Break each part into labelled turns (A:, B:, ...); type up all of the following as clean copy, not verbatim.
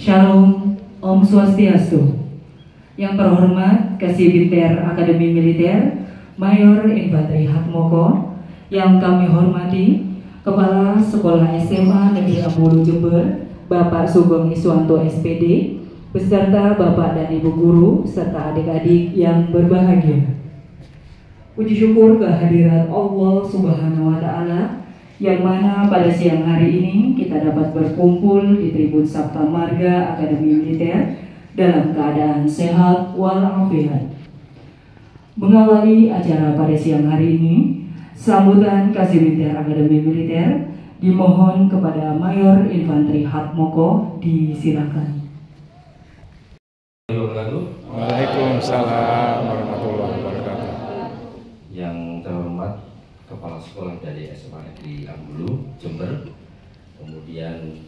A: Shalom, Om Swastiastu. Yang terhormat Kasibinter Akademi Militer Mayor Infanteri Hatmoko, yang kami hormati Kepala Sekolah SMA Negeri Ambulu Jember, Bapak Sugeng Iswanto SPD, beserta Bapak dan Ibu Guru, serta adik-adik yang berbahagia. Puji syukur kehadirat Allah Subhanahu wa Ta'ala, yang mana pada siang hari ini kita dapat berkumpul di Tribun Sabta Marga Akademi Militer dalam keadaan sehat walafiat. Mengawali acara pada siang hari ini, sambutan Kasibinter Akademi Militer dimohon kepada Mayor Infanteri Hatmoko, disilakan.
B: Waalaikumsalam warahmatullahi wabarakatuh.
C: Yang terhormat Kepala Sekolah dari SMA Negeri Ambulu Jember, kemudian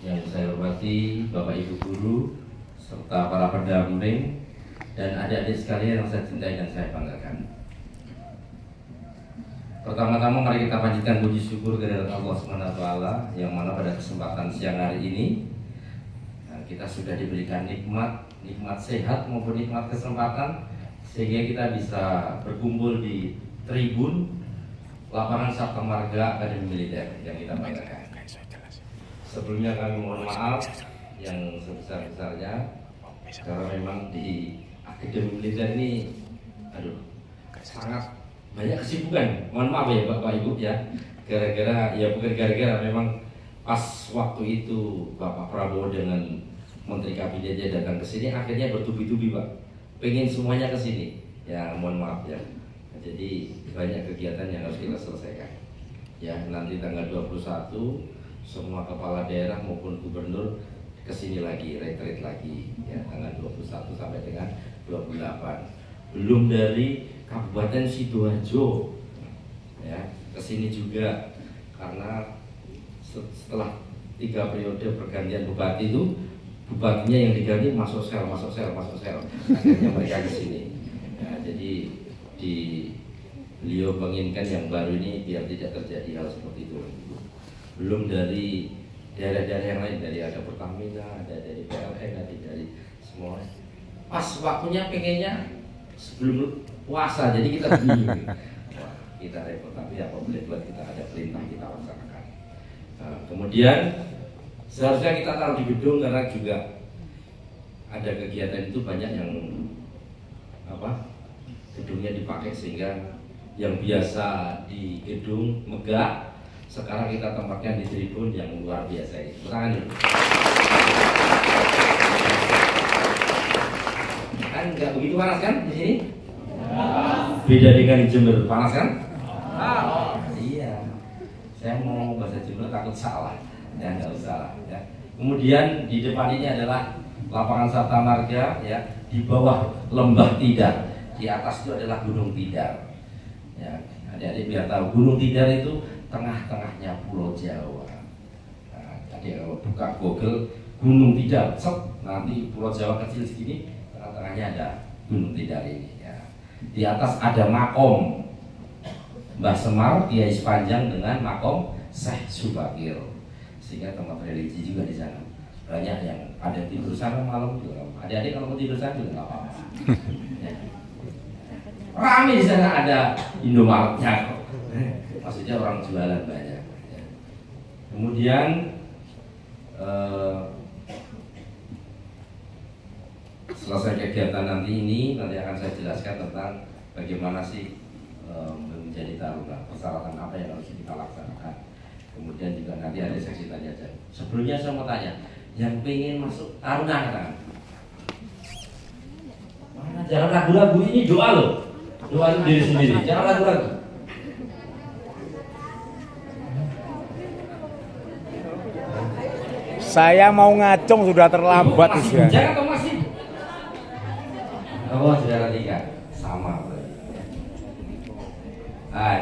C: yang saya hormati Bapak Ibu Guru serta para pendamping dan adik-adik sekalian yang saya cintai dan saya banggakan. Pertama-tama mari kita panjatkan puji syukur kehadirat Allah SWT, yang mana pada kesempatan siang hari ini kita sudah diberikan nikmat sehat maupun nikmat kesempatan sehingga kita bisa berkumpul di tribun lapangan Sabta Marga Akademi Militer yang kita banggakan. Sebelumnya kami mohon maaf yang sebesar-besarnya karena memang di Akademi Militer ini sangat banyak kesibukan. Mohon maaf ya Bapak Ibu ya. Bukan gara-gara memang pas waktu itu Bapak Prabowo dengan Menteri Kabinetnya datang ke sini, akhirnya bertubi-tubi Pak. Pengen semuanya ke sini. Ya mohon maaf ya. Jadi banyak kegiatan yang harus kita selesaikan. Ya, nanti tanggal 21 semua kepala daerah maupun gubernur kesini lagi, retreat lagi ya, tanggal 21 sampai dengan 28. Belum dari Kabupaten Sidoarjo ya, kesini juga karena setelah 3 periode pergantian bupati itu, bupatinya yang diganti masuk sel. Akhirnya mereka kesini. Ya, jadi beliau menginginkan yang baru ini biar tidak terjadi hal seperti itu. Belum dari daerah-daerah yang lain, dari ada Pertamina, ada dari PLN, ada dari semua. Pas waktunya pengennya sebelum puasa, jadi kita bingung. Wah, kita repot, tapi apa boleh buat, kita ada perintah kita laksanakan. Nah, kemudian seharusnya kita taruh di gedung karena juga ada kegiatan itu banyak yang gedungnya dipakai sehingga yang biasa di gedung megah sekarang kita tempatkan di tribun yang luar biasa ini. Tangan dulu. Kan nggak begitu panas kan di sini? Beda dengan Jember, panas kan? Iya. Saya mau bahasa Jember takut salah. Ya nggak usah lah. Ya. Kemudian di depan ini adalah lapangan Sabta Marga ya, di bawah Lembah Tidar. Di atas itu adalah Gunung Tidar. Ya, adik-adik biar tahu Gunung Tidar itu tengah-tengahnya Pulau Jawa. Nah, adik kalau buka Google Gunung Tidar, nanti Pulau Jawa kecil segini, tengah-tengahnya ada Gunung Tidar ini. Ya. Di atas ada makom Mbah Semar, Kiai Sepanjang dengan makom Syekh Subakir, sehingga tempat religi juga di sana. Banyak yang ada tidur sana malam juga. Adik-adik kalau mau tidur sana juga nggak apa-apa. Ya. Rame di sana, ada Indomaretnya, maksudnya orang jualan banyak. Ya. Kemudian selesai kegiatan nanti akan saya jelaskan tentang bagaimana sih menjadi taruna, persyaratan apa yang harus kita laksanakan. Kemudian juga nanti ada sesi tanya jawab. Sebelumnya saya mau tanya, yang pengen masuk taruna kan? Jangan ragu-ragu, ini doa loh. Doa diri sendiri, jangan ragu-ragu.
B: Saya mau ngacung, sudah terlambat
C: masih bujang atau masih? Oh, saudara tiga sama berarti.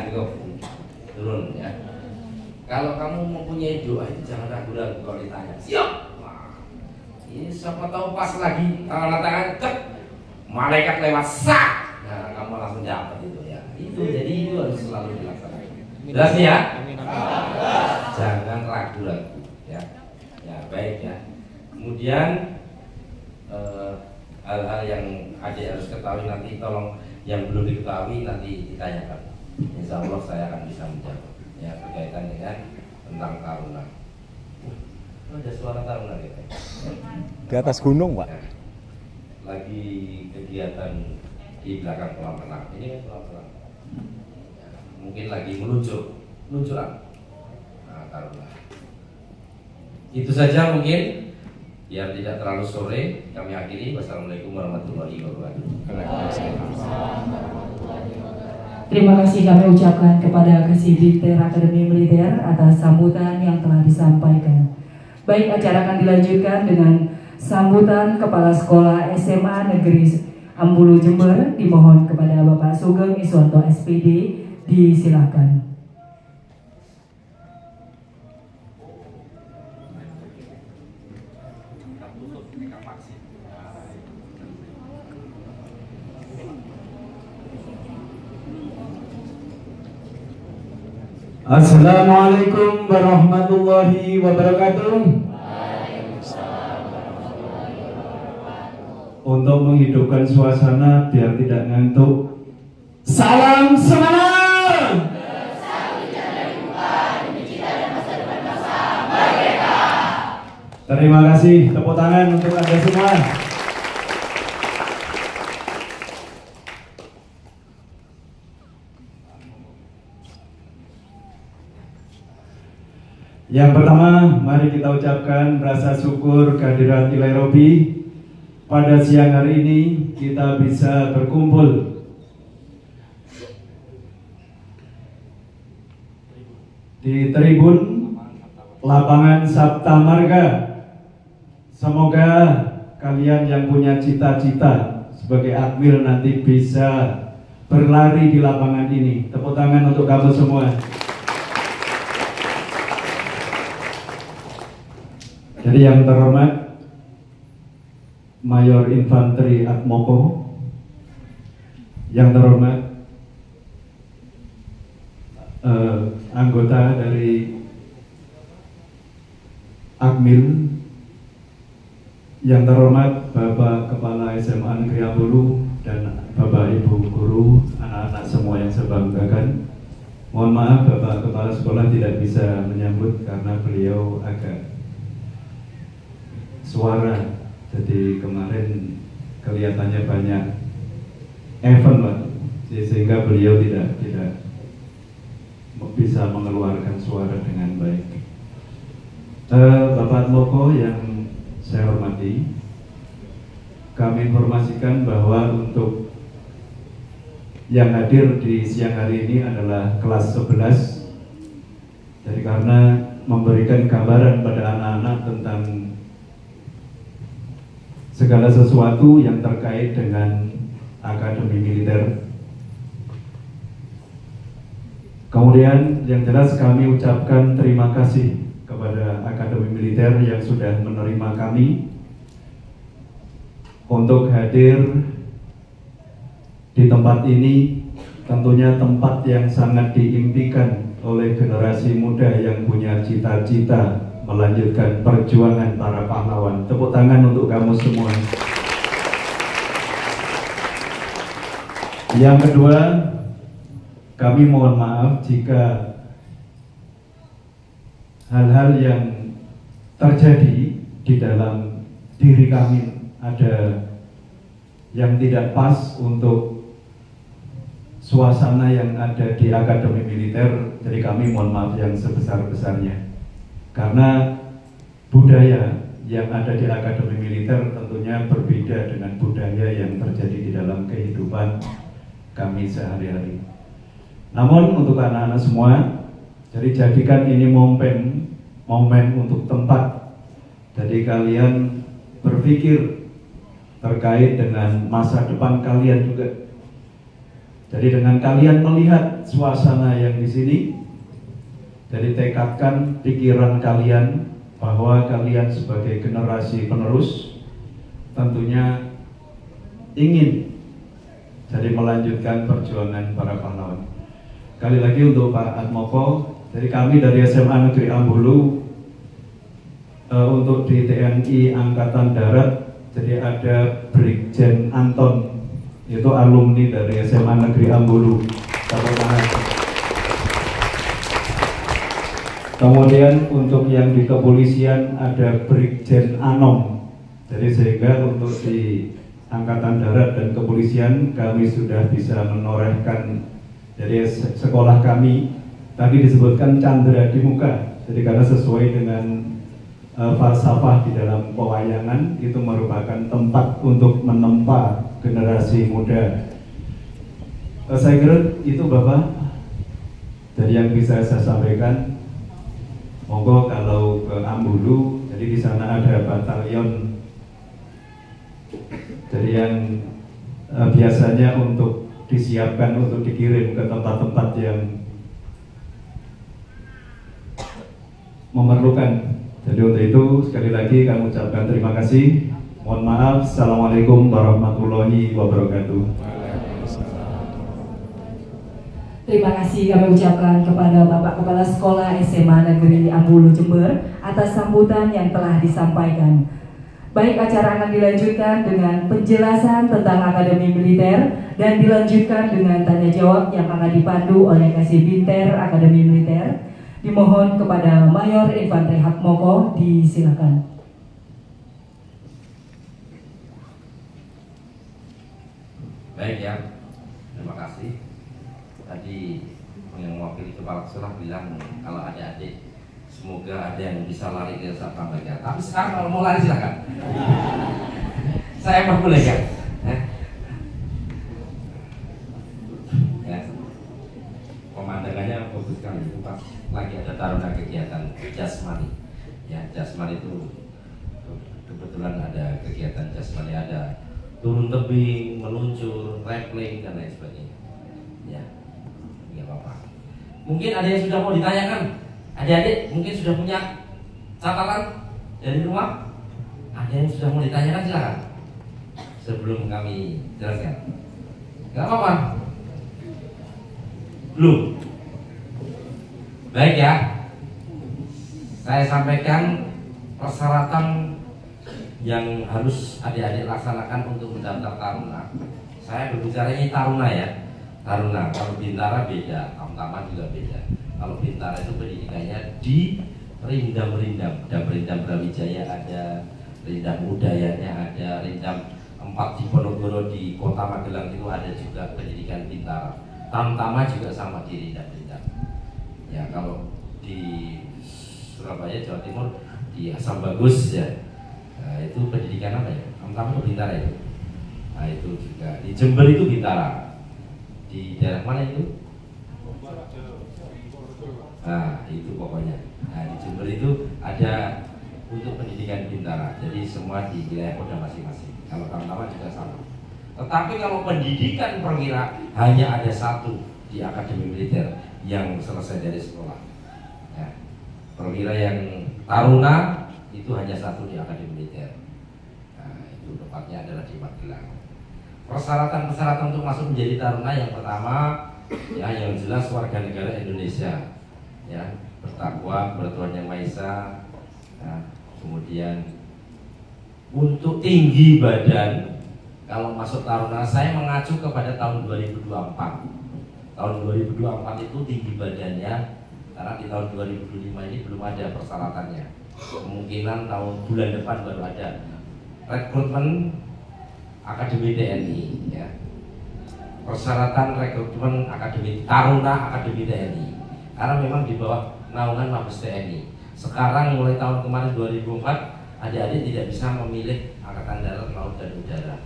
C: Cukup turun ya. Kalau kamu mempunyai doa itu jangan ragu-ragu kalau ditanya. Siap. Wah, ini siapa tahu pas lagi tangan cek, malaikat lewat sak. Nah, kamu langsung dapat itu ya. Jadi itu harus selalu dilaksanakan. Jelas ya? Jangan ragu-ragu ya. Ya baik ya. Kemudian hal-hal yang adik harus ketahui nanti tolong yang belum diketahui nanti ditanyakan. Insya Allah saya akan bisa menjawab yang berkaitan dengan tentang taruna. Ada suara taruna gitu.
B: Di atas gunung, Pak.
C: Lagi kegiatan di belakang kolam renang. Ini kan kolam renang. Mungkin lagi meluncuran. Nah, taruna. Itu saja mungkin. Biar tidak terlalu sore, kami akhiri. Wassalamualaikum warahmatullahi wabarakatuh.
A: Terima kasih kami ucapkan kepada Kasibinter Akademi Militer atas sambutan yang telah disampaikan. Baik, acara akan dilanjutkan dengan sambutan Kepala Sekolah SMA Negeri Ambulu Jember. Dimohon kepada Bapak Sugeng Iswanto SPD, disilakan.
D: Assalamualaikum warahmatullahi wabarakatuh. Untuk menghidupkan suasana biar tidak ngantuk, salam semangat. Terima kasih, tepuk tangan untuk Anda semua. Yang pertama, mari kita ucapkan rasa syukur kehadirat Ilai Robi. Pada siang hari ini kita bisa berkumpul di tribun lapangan Sabta Marga. Semoga kalian yang punya cita-cita sebagai Akmil nanti bisa berlari di lapangan ini. Tepuk tangan untuk kamu semua. Jadi yang terhormat Mayor Infanteri Atmoko, yang terhormat anggota dari Akmil, yang terhormat Bapak Kepala SMA Negeri Ambulu dan Bapak Ibu Guru, anak-anak semua yang saya banggakan. Mohon maaf Bapak Kepala Sekolah tidak bisa menyambut karena beliau agak suara, jadi kemarin kelihatannya banyak event Pak, sehingga beliau tidak bisa mengeluarkan suara dengan baik. Bapak Moko yang saya hormati, kami informasikan bahwa untuk yang hadir di siang hari ini adalah kelas 11. Jadi karena memberikan gambaran pada anak-anak tentang segala sesuatu yang terkait dengan Akademi Militer. Kemudian yang jelas kami ucapkan terima kasih kepada Akademi Militer yang sudah menerima kami untuk hadir di tempat ini. Tentunya tempat yang sangat diimpikan oleh generasi muda yang punya cita-cita melanjutkan perjuangan para pahlawan. Tepuk tangan untuk kamu semua. Yang kedua, kami mohon maaf jika hal-hal yang terjadi di dalam diri kami ada yang tidak pas untuk suasana yang ada di Akademi Militer. Jadi kami mohon maaf yang sebesar-besarnya. Karena budaya yang ada di Akademi Militer tentunya berbeda dengan budaya yang terjadi di dalam kehidupan kami sehari-hari. Namun untuk anak-anak semua, jadi jadikan ini momen untuk tempat. Jadi kalian berpikir terkait dengan masa depan kalian juga. Jadi dengan kalian melihat suasana yang di sini, jadi tekadkan pikiran kalian bahwa kalian sebagai generasi penerus tentunya ingin jadi melanjutkan perjuangan para pahlawan. Kali lagi untuk Pak Atmoko, jadi kami dari SMA Negeri Ambulu untuk di TNI Angkatan Darat, jadi ada Brigjen Anton, itu alumni dari SMA Negeri Ambulu. Kemudian untuk yang di kepolisian ada Brigjen Anom. Jadi sehingga untuk di Angkatan Darat dan kepolisian kami sudah bisa menorehkan. Jadi sekolah kami tadi disebutkan Candra di Muka. Jadi karena sesuai dengan falsafah di dalam pewayangan, itu merupakan tempat untuk menempa generasi muda. Saya kira itu Bapak dari yang bisa saya sampaikan. Monggo kalau ke Ambulu, jadi di sana ada batalion. Jadi yang biasanya untuk disiapkan untuk dikirim ke tempat-tempat yang memerlukan. Jadi untuk itu sekali lagi kami ucapkan terima kasih. Mohon maaf. Assalamualaikum warahmatullahi wabarakatuh.
A: Terima kasih kami ucapkan kepada Bapak Kepala Sekolah SMA Negeri Ambulu Jember atas sambutan yang telah disampaikan. Baik, acara akan dilanjutkan dengan penjelasan tentang Akademi Militer dan dilanjutkan dengan tanya jawab yang akan dipandu oleh Kasibinter Akademi Militer. Dimohon kepada Mayor Infanteri Hatmoko, disilakan.
C: Baik ya, terima kasih. Tadi yang mewakili kepala sekolah bilang kalau adik-adik semoga ada yang bisa lari ke Sabang mereka. Tapi sekarang kalau mau lari silakan. Saya perbolehkan. Ya. Pemandangannya bagus sekali. Pas lagi ada taruna kegiatan jasmani. Ya, jasmani itu kebetulan ada kegiatan jasmani, ada turun tebing, meluncur, rappelling dan lain sebagainya. Ya. Bapak. Mungkin ada yang sudah mau ditanyakan, adik-adik mungkin sudah punya catatan dari rumah. Ada yang sudah mau ditanyakan, silakan. Sebelum kami jelaskan. Gak apa-apa. Belum. Baik ya. Saya sampaikan persyaratan yang harus adik-adik laksanakan untuk mendaftar taruna. Saya berbicara ini taruna ya. Taruna, kalau Bintara beda, Tamtama juga beda. Kalau Bintara itu pendidikannya di Rindam-Rindam, ada Rindam Brawijaya, ada Rindam Udayanya, ada Rindam 4 di Ponorogo, di Kota Magelang itu ada juga pendidikan Bintara. Tamtama juga sama di Rindam-Rindam. Ya, kalau di Surabaya, Jawa Timur, di Asam Bagus ya, nah, itu pendidikan apa ya? Tamtama itu Bintara itu. Nah itu juga di Jember itu Bintara. Di daerah mana itu? Nah itu pokoknya. Nah di Jember itu ada untuk pendidikan Bintara. Jadi semua di wilayah Polda masing-masing. Kalau Tamtama juga sama. Tetapi kalau pendidikan perwira hanya ada satu di Akademi Militer yang selesai dari sekolah. Ya. Perwira yang taruna itu hanya satu di Akademi Militer. Nah itu tempatnya adalah di Magelang. Persyaratan-persyaratan untuk masuk menjadi taruna yang pertama ya yang jelas warga negara Indonesia ya, bertakwa kepada Tuhan Yang Maha Esa ya. Kemudian untuk tinggi badan, kalau masuk taruna saya mengacu kepada tahun 2024. Tahun 2024 itu tinggi badannya, karena di tahun 2025 ini belum ada persyaratannya. Kemungkinan tahun bulan depan baru ada rekrutmen Akademi TNI ya. Persyaratan rekrutmen Akademi Taruna Akademi TNI. Karena memang di bawah naungan Mabes TNI. Sekarang mulai tahun kemarin 2004 adik-adik tidak bisa memilih Angkatan Darat, Laut dan Udara.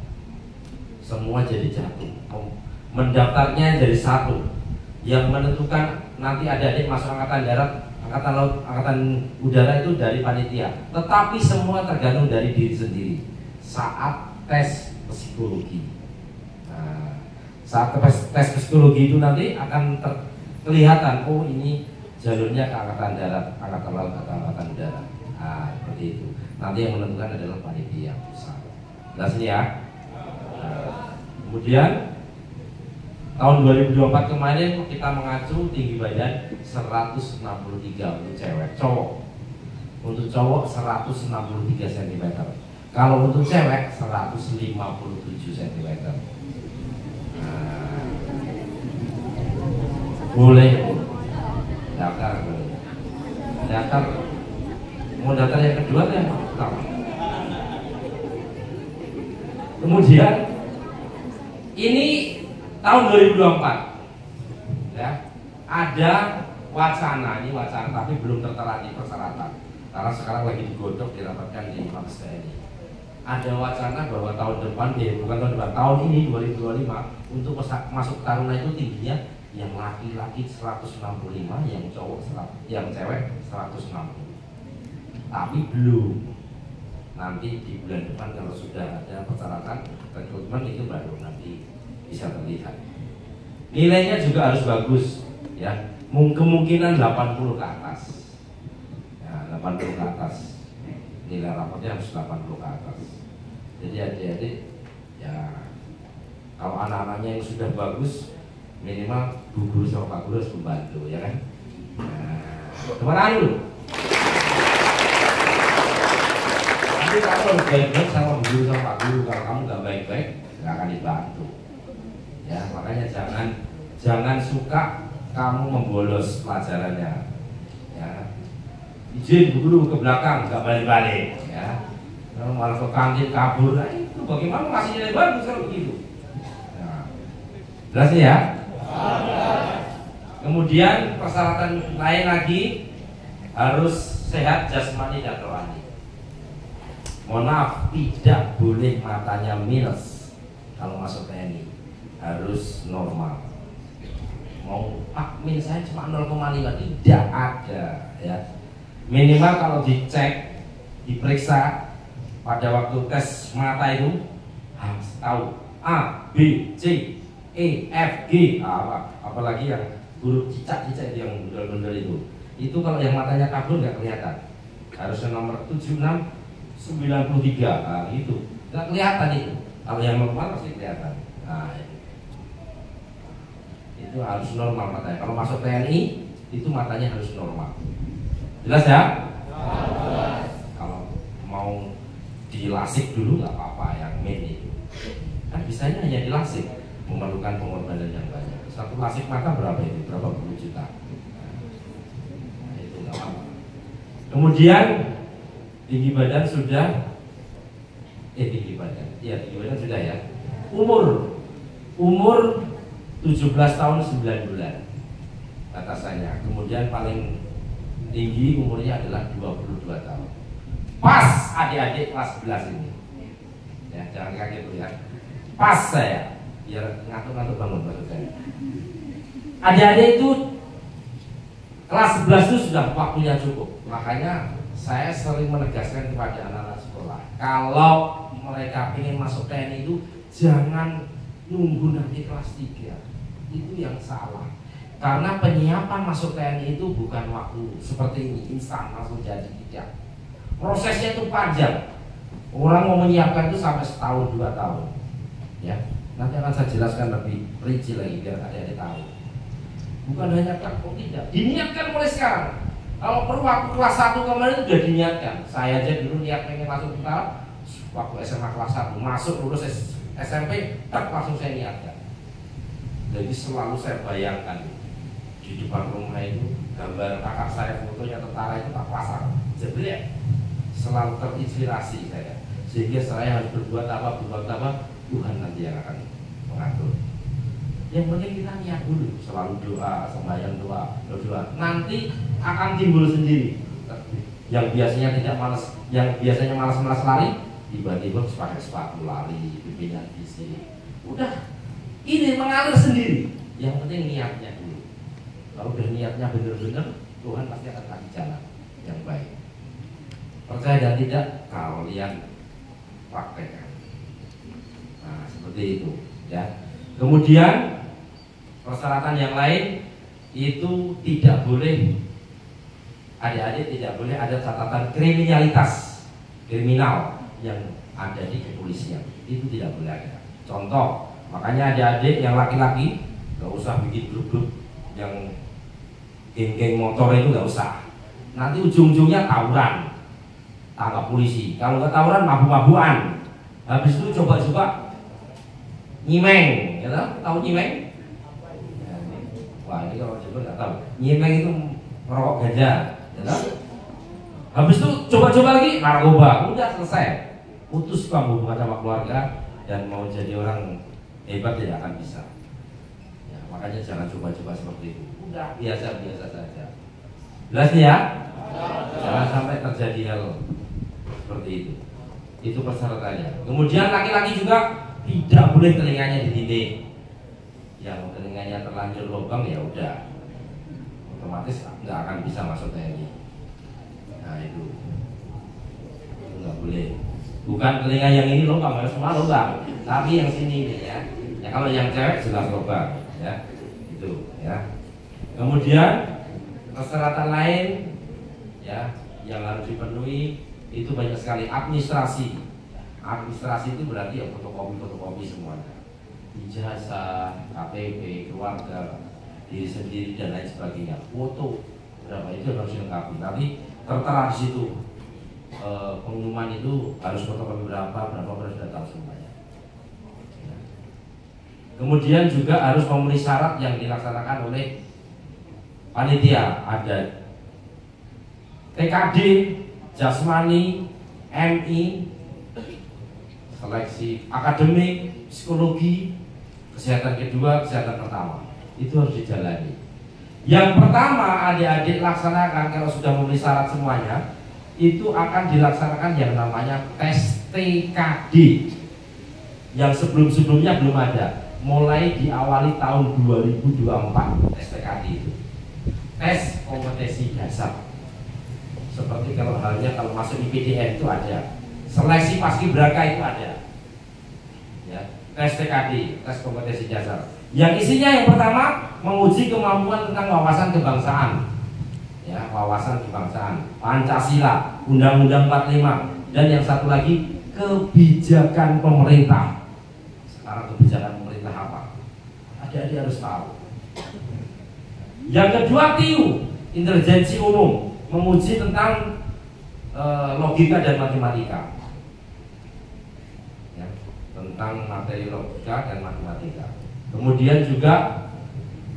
C: Semua jadi jatuh. Mendaftarnya jadi satu. Yang menentukan nanti adik-adik masuk Angkatan Darat, Angkatan Laut, Angkatan Udara itu dari panitia. Tetapi semua tergantung dari diri sendiri. Saat tes psikologi. Nah, saat tes psikologi itu nanti akan kelihatan, oh ini jalurnya ke Angkatan Darat, Angkatan Laut atau Angkatan Udara. Nah, seperti itu. Nanti yang menentukan adalah panitia pusat. Jelas ini ya. Kemudian tahun 2024 kemarin kita mengacu tinggi badan 163 untuk cewek, cowok. Untuk cowok 163 cm. Kalau untuk cewek 157 cm. Nah, boleh daftar, boleh. Daftar. Mau daftar yang kedua kan? Kemudian ini tahun 2024 ya, ada wacana, ini wacana tapi belum tertera di persyaratan karena sekarang lagi digodok dirapatkan di Mabes TNI. Ada wacana bahwa tahun depan, bukan tahun depan, tahun ini 2025 untuk masuk taruna itu tingginya yang laki-laki 165, yang cowok yang cewek 160. Tapi belum. Nanti di bulan depan kalau sudah ada persyaratan rekrutmen itu baru nanti bisa terlihat. Nilainya juga harus bagus ya. Kemungkinan 80 ke atas. Ya, 80 ke atas. Nilai rapotnya harus 80 ke atas. Jadi adik-adik ya, kalau anak-anaknya yang sudah bagus minimal bu guru sama pak guru harus membantu ya kan. Nah, kemana dulu? Tapi kamu harus baik-baik sama bu guru sama pak guru. Kalau kamu nggak baik-baik nggak akan dibantu. Ya makanya jangan suka kamu membolos pelajarannya. Ya, izin bu guru ke belakang nggak balik-balik. Ya, kalau malah ke kantin kabur, nah itu bagaimana masih nilai bagus kalau begitu. Nah, jelas ya. Kemudian persyaratan lain lagi harus sehat jasmani dan rohani. Mohon maaf, tidak boleh matanya minus kalau masuk TNI, harus normal. Mau Pak min saya cuma 0,5, tidak ada ya. Minimal kalau dicek, diperiksa pada waktu tes mata itu harus tahu A, B, C, E, F, G, apalagi yang huruf cicak-cicak yang bundel-bundel itu kalau yang matanya kabur nggak kelihatan. Harusnya nomor 76, 93, nah, itu nggak kelihatan itu. Kalau yang normal pasti kelihatan. Nah, itu harus normal matanya. Kalau masuk TNI itu matanya harus normal. Jelas ya? Kalau mau dilasik dulu nggak apa-apa, yang main itu kan bisanya hanya dilasik, memerlukan pengorbanan yang banyak. Satu lasik mata berapa itu? Berapa puluh juta. Nah, itu nggak apa-apa. Kemudian tinggi badan sudah, tinggi badan, iya tinggi badan sudah ya. Umur 17 tahun 9 bulan batasannya. Kemudian paling tinggi umurnya adalah 22 tahun. Pas adik-adik kelas 11 ini. Ya, jangan kaget ya. Pas saya, biar ngantuk-ngantuk bangun maksud saya. Adik-adik itu kelas 11 itu sudah waktunya cukup. Makanya saya sering menegaskan kepada anak-anak sekolah, kalau mereka ingin masuk TNI itu jangan nunggu nanti kelas 3. Itu yang salah. Karena penyiapan masuk TNI itu bukan waktu seperti ini instan langsung jadi, tidak. Prosesnya itu panjang. Orang mau menyiapkan itu sampai setahun 2 tahun. Ya, nanti akan saya jelaskan lebih rinci lagi biar adik-adik tahu. Bukan hanya kok tidak, diniatkan mulai sekarang. Kalau perlu waktu kelas 1 kemarin sudah diniatkan. Saya aja dulu niat pengen masuk tentara waktu SMA kelas 1, masuk lulus SMP, langsung saya niatkan. Jadi selalu saya bayangkan di depan rumah itu gambar kakak saya, fotonya tentara itu tak pasang. Jadi selalu terinspirasi saya. Sehingga saya harus berbuat apa, Tuhan nanti yang akan mengatur. Yang penting kita niat dulu, selalu doa, sembahyang doa. Nanti akan timbul sendiri. Yang biasanya tidak malas, yang biasanya malas lari, tiba-tiba pakai sepatu lari, bimbingan fisik. Udah, ini mengalir sendiri. Yang penting niatnya dulu. Kalau udah niatnya benar-benar, Tuhan pasti akan kasih jalan yang baik. Percaya dan tidak, kalian praktekkan. Nah, seperti itu, ya. Kemudian persyaratan yang lain itu tidak boleh, adik-adik tidak boleh ada catatan kriminal yang ada di kepolisian. Itu tidak boleh ada. Contoh, makanya adik-adik yang laki-laki gak usah bikin grup-grup yang geng-geng motor itu gak usah. Nanti ujung-ujungnya tawuran. tangkap polisi. Kalau nggak tawuran, mabuk-mabukan. Habis itu coba-coba nyimeng, ya tahu nyimeng? Wah, ini kalau coba nggak tahu. Nyimeng itu merokok ganja, ya tahu? Habis itu coba-coba lagi narkoba, udah selesai. Putus hubungan sama keluarga dan mau jadi orang hebat tidak akan bisa. Ya, makanya jangan coba-coba seperti itu. Udah biasa-biasa saja. Jelas nih ya? Jangan sampai terjadi hal seperti itu. Itu persyaratannya. Kemudian laki-laki juga tidak boleh telinganya dididik. Yang telinganya terlanjur lubang ya udah, otomatis nggak akan bisa masuk TNI. Nah itu nggak boleh. Bukan telinga yang ini lubang, semua lubang. Tapi yang sini ini ya. Ya kalau yang cewek jelas lubang, ya itu ya. Kemudian persyaratan lain ya yang harus dipenuhi itu banyak sekali. Administrasi itu berarti ya fotokopi semuanya, ijazah, KTP, keluarga, diri sendiri dan lain sebagainya. Foto berapa itu harus dilengkapi. Nanti tertera di situ pengumuman itu harus fotokopi berapa harus datang semuanya. Ya. Kemudian juga harus memenuhi syarat yang dilaksanakan oleh panitia. Ada TKD, jasmani, MI, seleksi akademik, psikologi, kesehatan kedua, kesehatan pertama. Itu harus dijalani. Yang pertama adik-adik laksanakan kalau sudah memenuhi syarat semuanya, itu akan dilaksanakan yang namanya tes TKD yang sebelum-sebelumnya belum ada. Mulai diawali tahun 2024 tes TKD itu. Tes kompetensi dasar. Seperti kalau halnya kalau masuk IPDN itu ada. Seleksi paskibraka itu ada. Ya, tes TKD, tes kompetensi dasar. Yang isinya yang pertama menguji kemampuan tentang wawasan kebangsaan. Ya, wawasan kebangsaan, Pancasila, Undang-Undang 45, dan yang satu lagi kebijakan pemerintah. Sekarang kebijakan pemerintah apa? Adik-adik harus tahu. Yang kedua TIU, intelijensi umum, menguji tentang logika dan matematika. Ya, tentang materi logika dan matematika. Kemudian juga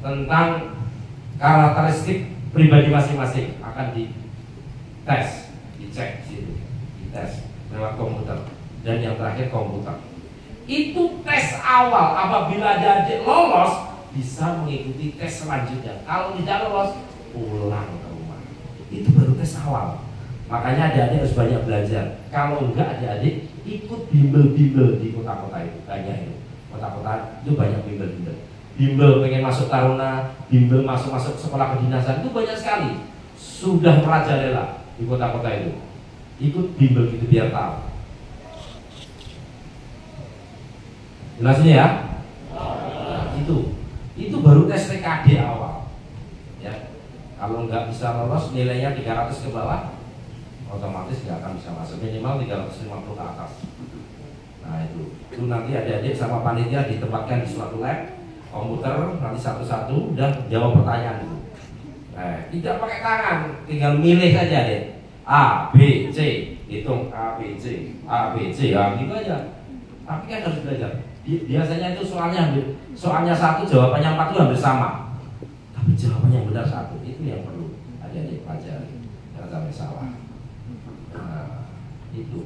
C: tentang karakteristik pribadi masing-masing akan dites, dicek di situ, dites lewat komputer. Dan yang terakhir komputer. Itu tes awal. Apabila adik lolos, bisa mengikuti tes selanjutnya. Kalau tidak lolos, pulang ke rumah. Itu baru tes awal. Makanya adik-adik harus banyak belajar. Kalau enggak adik-adik ikut bimbel-bimbel di kota-kota itu. Banyak itu. Kota-kota itu banyak bimbel-bimbel. Bimbel pengen masuk taruna, bimbel masuk sekolah kedinasan, itu banyak sekali. Sudah merajalela di kota-kota itu. Ikut bimbel gitu biar tahu. Jelasnya ya? Nah, itu baru tes TKD awal. Ya. Kalau nggak bisa lolos nilainya 300 ke bawah, otomatis nggak akan bisa masuk. Minimal 350 ke atas. Nah itu nanti adik-adik sama panitia ditempatkan di suatu lab komputer, nanti satu-satu dan jawab pertanyaan itu. Tidak pakai tangan, tinggal milih saja deh. A, B, C, hitung A, B, C, ya gitu aja. Tapi kan harus belajar. Biasanya itu soalnya satu, jawabannya 4 itu hampir sama. Tapi jawabannya yang benar satu, itu yang perlu adik-adik pelajari. Jangan sampai salah. Nah, itu.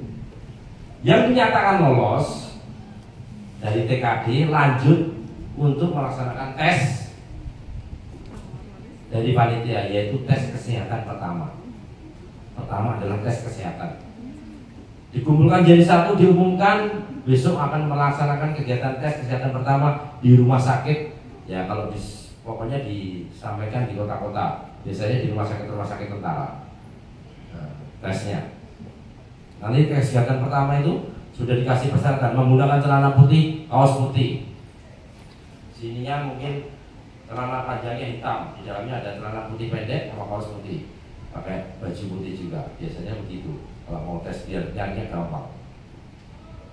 C: Yang dinyatakan lolos dari TKD lanjut untuk melaksanakan tes dari panitia, yaitu tes kesehatan pertama. Pertama adalah tes kesehatan. Dikumpulkan jadi satu, diumumkan besok akan melaksanakan kegiatan tes kesehatan pertama di rumah sakit. Ya kalau pokoknya disampaikan di kota-kota, biasanya di rumah sakit tentara. Nah, tesnya. Nanti tes kesehatan pertama itu sudah dikasih persyaratan menggunakan celana putih, kaos putih. Sininya mungkin celana panjangnya hitam, di dalamnya ada celana putih pendek sama kaos putih, pakai baju putih juga, biasanya begitu. Kalau mau tes biar nyarinya gampang.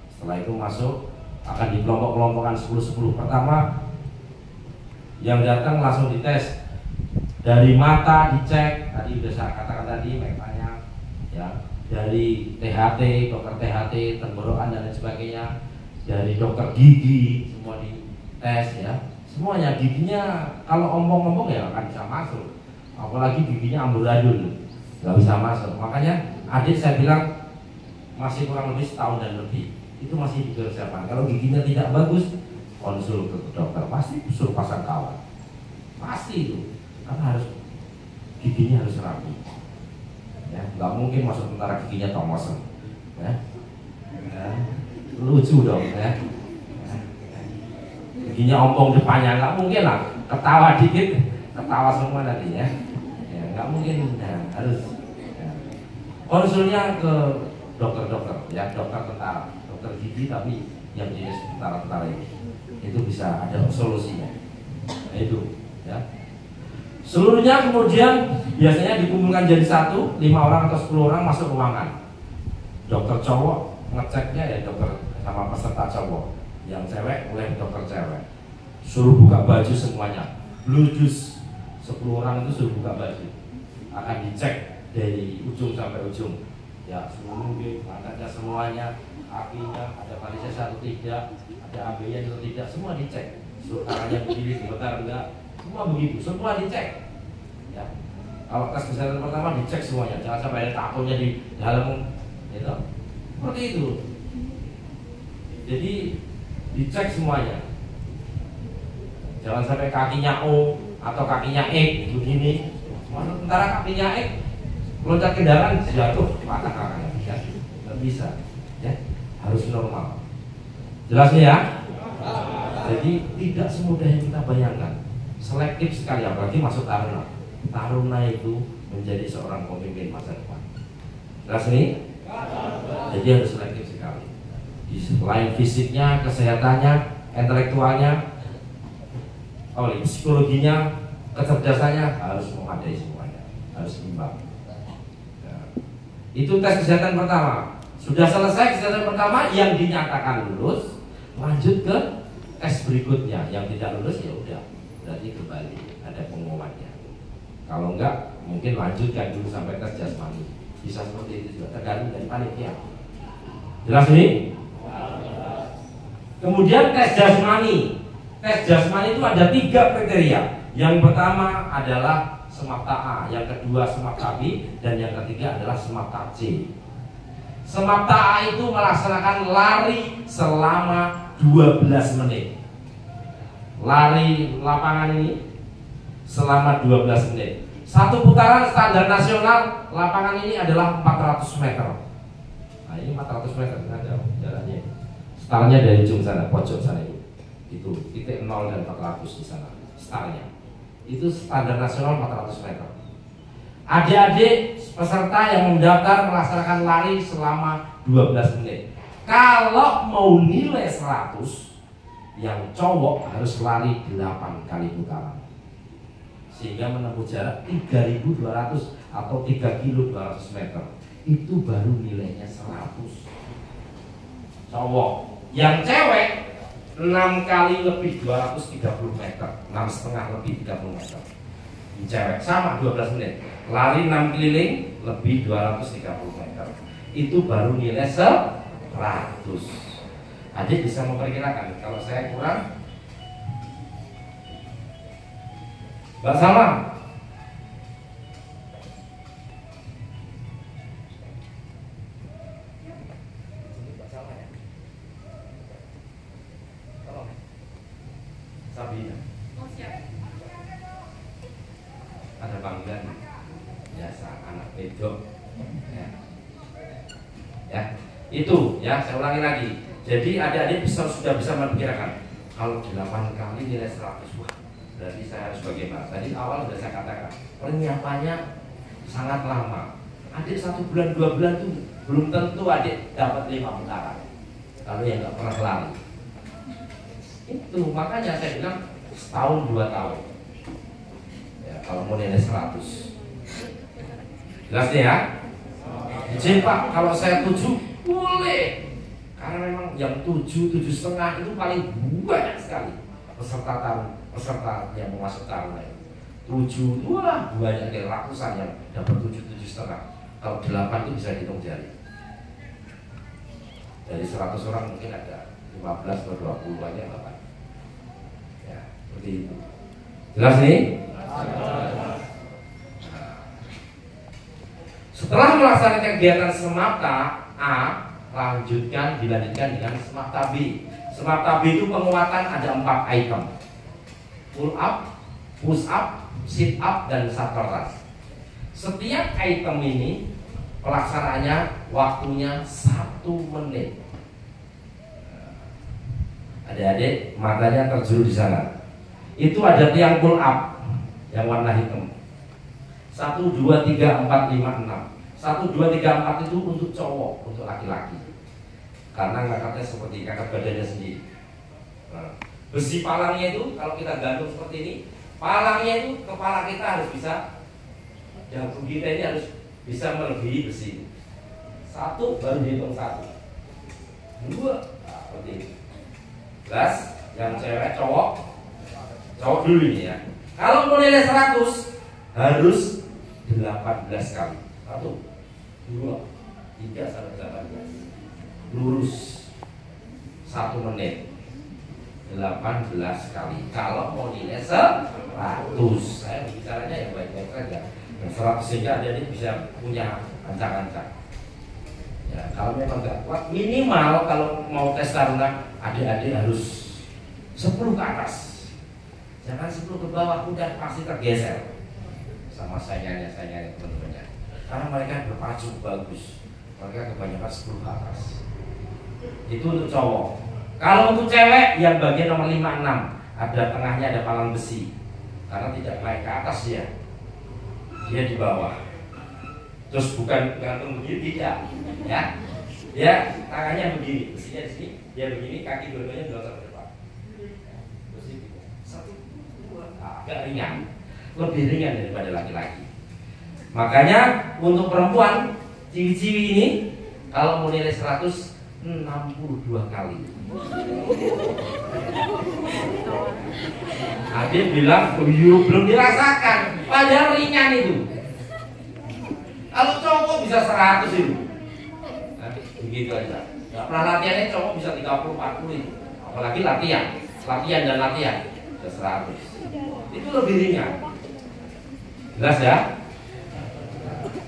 C: Setelah itu masuk akan dikelompok-kelompokkan 10-10. Pertama yang datang langsung dites dari mata, dicek tadi sudah saya katakan tadi matanya, ya dari THT, dokter THT, tenggorokan dan lain sebagainya, dari dokter gigi, semua di tes ya. Semuanya giginya kalau ompong-ompong ya akan bisa masuk, apalagi giginya amburadul, nggak bisa masuk. Makanya adik saya bilang masih kurang lebih setahun dan lebih itu masih dipersiapkan. Kalau giginya tidak bagus, konsul ke dokter, pasti suruh pasang kawat, pasti itu, karena harus giginya harus rapi. Ya, nggak mungkin masuk tentara giginya tomosen, ya. Lucu dong, ya. Giginya ompong depannya, nggak mungkin lah, ketawa dikit, ketawa semua nanti ya. Ya nggak mungkin, ya, harus ya. Konsulnya ke dokter-dokter, ya dokter tentara, dokter gigi tapi yang jenis tentara-tentara itu bisa ada solusinya. Nah, itu, ya. Seluruhnya kemudian biasanya dikumpulkan jadi satu, 5 orang atau 10 orang masuk ruangan. Dokter cowok ngeceknya ya dokter sama peserta cowok, yang cewek oleh dokter cewek. Suruh buka baju semuanya, bludus 10 orang itu suruh buka baju. Akan dicek dari ujung sampai ujung. Ya seluruh matanya semuanya, kakinya ada varises atau tidak, ada AB-nya atau tidak, semua dicek. Suruh tangannya berdiri, gemetar enggak, semua begitu, semua dicek. Ya. Kalau tes kesehatan pertama dicek semuanya, jangan sampai ada tatonya di dalam, gitu. Seperti itu. Jadi dicek semuanya. Jangan sampai kakinya O atau kakinya E begini. Sementara kakinya E loncat kendaraan jatuh patah kakinya, ya. Nggak bisa, ya. Harus normal. Jelas nih ya? Jadi tidak semudah yang kita bayangkan. Selektif sekali, apalagi masuk taruna. Taruna itu menjadi seorang pemimpin masa depan. Jelas nih? Jadi harus selektif sekali. Di selain fisiknya, kesehatannya, intelektualnya, psikologinya, kecerdasannya harus memadai semuanya, harus imbang. Nah, itu tes kesehatan pertama. Sudah selesai kesehatan pertama, yang dinyatakan lulus, lanjut ke tes berikutnya. Yang tidak lulus ya udah, berarti kembali ada pengumumannya. Kalau enggak, mungkin lanjutkan dulu sampai tes jasmani. Bisa seperti itu juga, tergantung dari panitia. Jelas ini? Kemudian tes jasmani. Tes jasmani itu ada 3 kriteria. Yang pertama adalah semapta A, yang kedua semapta B, dan yang ketiga adalah semapta C. Semapta A itu melaksanakan lari selama 12 menit. Lari lapangan ini selama 12 menit. Satu putaran standar nasional lapangan ini adalah 400 meter. Nah ini 400 meter, ada jalannya. Startnya dari ujung sana, pojok sana itu. Itu titik 0 dan 400 di sana. Startnya. Itu standar nasional 400 meter. Adik-adik peserta yang mendaftar melaksanakan lari selama 12 menit. Kalau mau nilai 100, yang cowok harus lari 8 kali putaran, sehingga menempuh jarak 3.200 atau 3 kilo 200 meter. Itu baru nilainya 100 cowok. Yang cewek 6 kali lebih 230 meter, 6,5 lebih 30 meter. Yang cewek sama 12 menit, lari 6 keliling lebih 230 meter. Itu baru nilai 100. Adik bisa memperkirakan, kalau saya kurang, Mbak Salma, Mbak Salma ya, tolong, Sabina, ada panggilan biasa anak pedok, ya, itu ya saya ulangi lagi. Jadi adik-adik sudah bisa memperkirakan kalau 8 kali nilai 100, wah, berarti saya harus bagaimana? Tadi awal sudah saya katakan persiapannya sangat lama. Adik 1 bulan 2 bulan tuh belum tentu adik dapat 5 putaran. Kalau yang nggak pernah lari, itu makanya saya bilang setahun 2 tahun. Ya, kalau mau nilai 100, jelas ya? Izin Pak, kalau saya 7 boleh. Karena memang yang 7,5 itu paling banyak sekali peserta yang mau masuk taruna. 7 wah banyak, ratusan yang dapat 7,5. Kalau 8 itu bisa dihitung jari. Dari 100 orang mungkin ada 15 atau 20 aja 8. Ya, seperti itu. Jelas nih? Setelah melaksanakan kegiatan semata A, dilanjutkan dengan semata B. Semata B itu penguatan ada 4 item. Pull up, push up, sit up, dan shuttle. Setiap item ini pelaksanaannya waktunya 1 menit. Adik-adik matanya terjuru di sana. Itu ada tiang pull up yang warna hitam. 1, 2, 3, 4, 5, 6. 1, 2, 3, 4 itu untuk cowok, untuk laki-laki. Karena ngangkatnya seperti ngangkat badannya sendiri. Nah, besi palangnya itu kalau kita gantung seperti ini, palangnya itu kepala kita harus bisa, jantung kita ini harus bisa melebihi besi. 1 baru dihitung 1, 2, nah, seperti ini. Jelas? Yang cewek cowok dulu ini ya. Kalau mau nilai 100 harus 18 kali. 1, 2, 3 sampai 18. Lurus 1 menit 18 kali. Kalau mau nilai 100, saya bicaranya yang baik-baik saja. 100 sehingga adik bisa punya ancang-ancang. Ya, kalau memang nggak kuat, minimal kalau mau tes taruna, adik-adik harus 10 ke atas. Jangan 10 ke bawah, udah pasti tergeser sama saingannya teman-temannya. Karena mereka berpacu bagus, mereka kebanyakan 10 ke atas. Itu untuk cowok. Kalau untuk cewek yang bagian nomor 5, 6, ada tengahnya ada palang besi. Karena tidak naik ke atas dia di bawah. Terus bukan gantung begini, tidak, ya. Dia tangannya begini, besinya di sini, dia begini, kaki dua-duanya belakang ke depan. Besi 1, 2, agak ringan, lebih ringan daripada laki-laki. Makanya untuk perempuan, ciwi-ciwi ini kalau mau nilai 100 62 kali. Adik bilang, belum dirasakan, padahal ringan itu. Kalau cowok bisa 100 itu. Nah, begitu aja. Gak pernah latihannya cowok bisa 30-40 itu. Apalagi latihan dan latihan bisa 100. Itu lebih ringan. Jelas ya?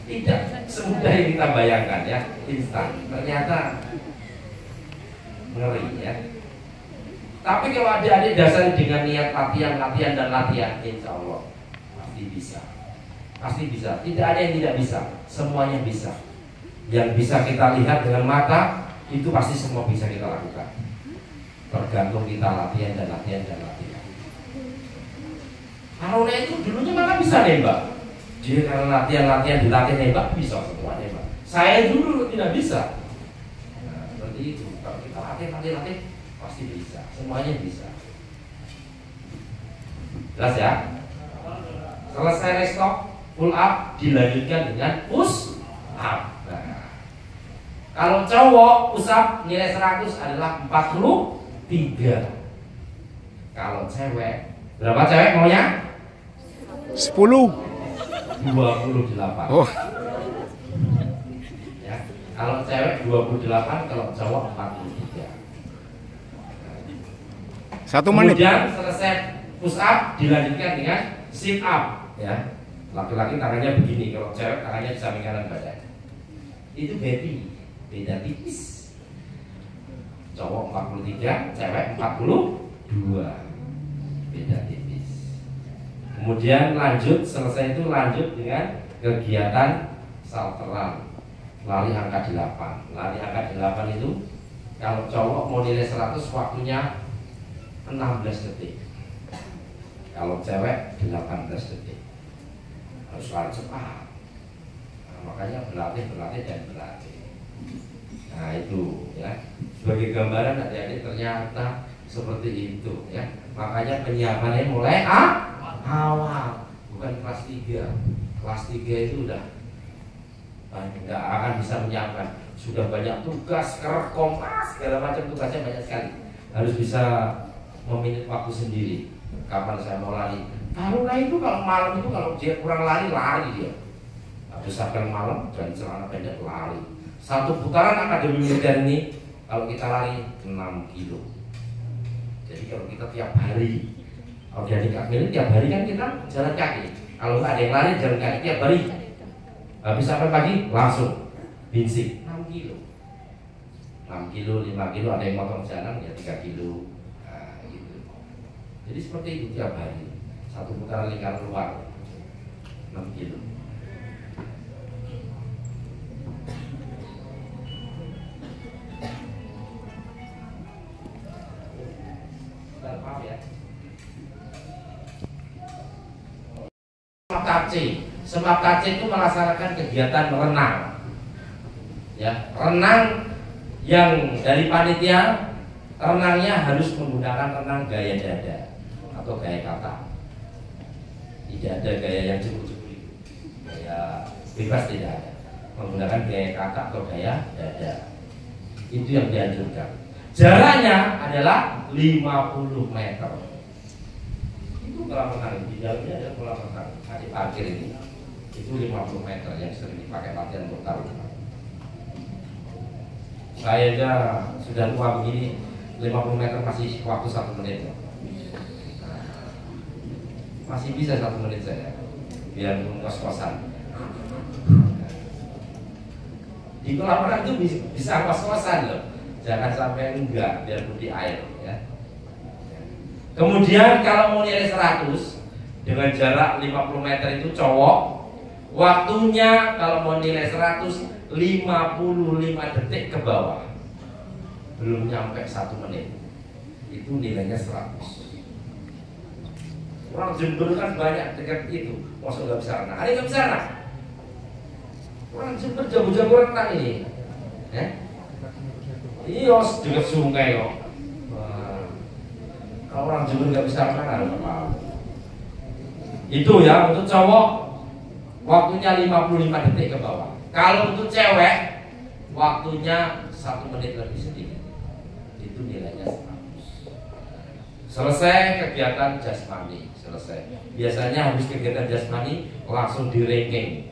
C: Tidak semudah yang kita bayangkan ya, instan. Ternyata ngeri ya. Tapi kalau adik-adik dasar dengan niat latihan, insya Allah pasti bisa. Pasti bisa. Tidak ada yang tidak bisa. Semuanya bisa. Yang bisa kita lihat dengan mata itu pasti semua bisa kita lakukan. Tergantung kita latihan. Haruna itu dulunya malah bisa nembak. Dia karena latihan dilatih nembak bisa semua nembak. Saya dulu tidak bisa. Nah, seperti itu. Kalau kita latih pasti bisa. Semuanya bisa. Jelas ya? Selesai restock, pull up dilanjutkan dengan push up. Nah, kalau cowok push up nilai 100 adalah 43. Kalau cewek, berapa cewek maunya?
B: 10.
C: 28.
B: Oh.
C: Ya, kalau cewek 28, kalau cowok 43.
B: 1 menit.
C: Kemudian selesai push up dilanjutkan dengan sit up ya. Laki-laki tangannya begini, kalau cewek tangannya di samping kanan badan. Itu beda tipis. Cowok 43, cewek 42. Beda tipis. Kemudian selesai itu lanjut dengan kegiatan salteran, lari angka 8. Lari angka 8 itu kalau cowok mau nilai 100 waktunya 16 detik. Kalau cewek 18 detik. Harus lari cepat. Nah, makanya berlatih. Nah itu ya. Sebagai gambaran adik-adik ternyata seperti itu ya. Makanya penyiapannya mulai awal, bukan kelas 3. Kelas 3 itu udah nggak akan bisa menyiapkan. Sudah banyak tugas, kerkom, segala macam tugasnya banyak sekali. Harus bisa meminit waktu sendiri. Kapan saya mau lari? Taruna itu kalau malam itu kalau dia kurang lari dia. habis apel malam dan celana pendek lari. Satu putaran akademi militer ini kalau kita lari 6 kilo. Jadi kalau kita tiap hari, kalau dari akademi tiap hari kan kita jalan kaki. Kalau nggak ada yang lari jalan kaki tiap hari. Habis sampai pagi langsung bensin 6 kilo. 6 kilo, 5 kilo, ada yang motong jalan ya 3 kilo. Nah, gitu. Jadi seperti itu tiap hari. Satu putaran lingkaran luar 6 kilo. Maaf ya. Semap KC itu melaksanakan kegiatan renang. Ya, renang yang dari panitia renangnya harus menggunakan renang gaya dada atau gaya kata. Tidak ada gaya yang cukup-cukup itu. Gaya bebas tidak ada. Menggunakan gaya kata atau gaya dada. Itu yang dianjurkan. Jaraknya adalah 50 meter. Itu kolam renang, di dalamnya ada kolam renang. Di parkir ini itu 50 meter yang sering dipakai latihan untuk tarung. Saya aja sudah tua begini, 50 meter masih waktu 1 menit. Masih bisa 1 menit saya, biar kos-kosan. Di kolam renang itu bisa kos-kosan loh. Jangan sampai enggak, biar putih air ya. Kemudian kalau mau nilai 100 dengan jarak 50 meter itu cowok, waktunya kalau mau nilai 100 55 detik ke bawah. Belum nyampe 1 menit. Itu nilainya 100. Orang Jember kan banyak dekat itu. Masa nggak bisa renang? Ada yang nggak bisa renang? Orang Jember jago-jago renang ini. Iya, dekat sungai kok. Kalau orang Jember nggak bisa renang, ada apa? Itu ya untuk cowok waktunya 55 detik ke bawah. Kalau untuk cewek waktunya 1 menit lebih sedikit. Itu nilainya 100. Selesai kegiatan jasmani, selesai. Biasanya habis kegiatan jasmani langsung di ranking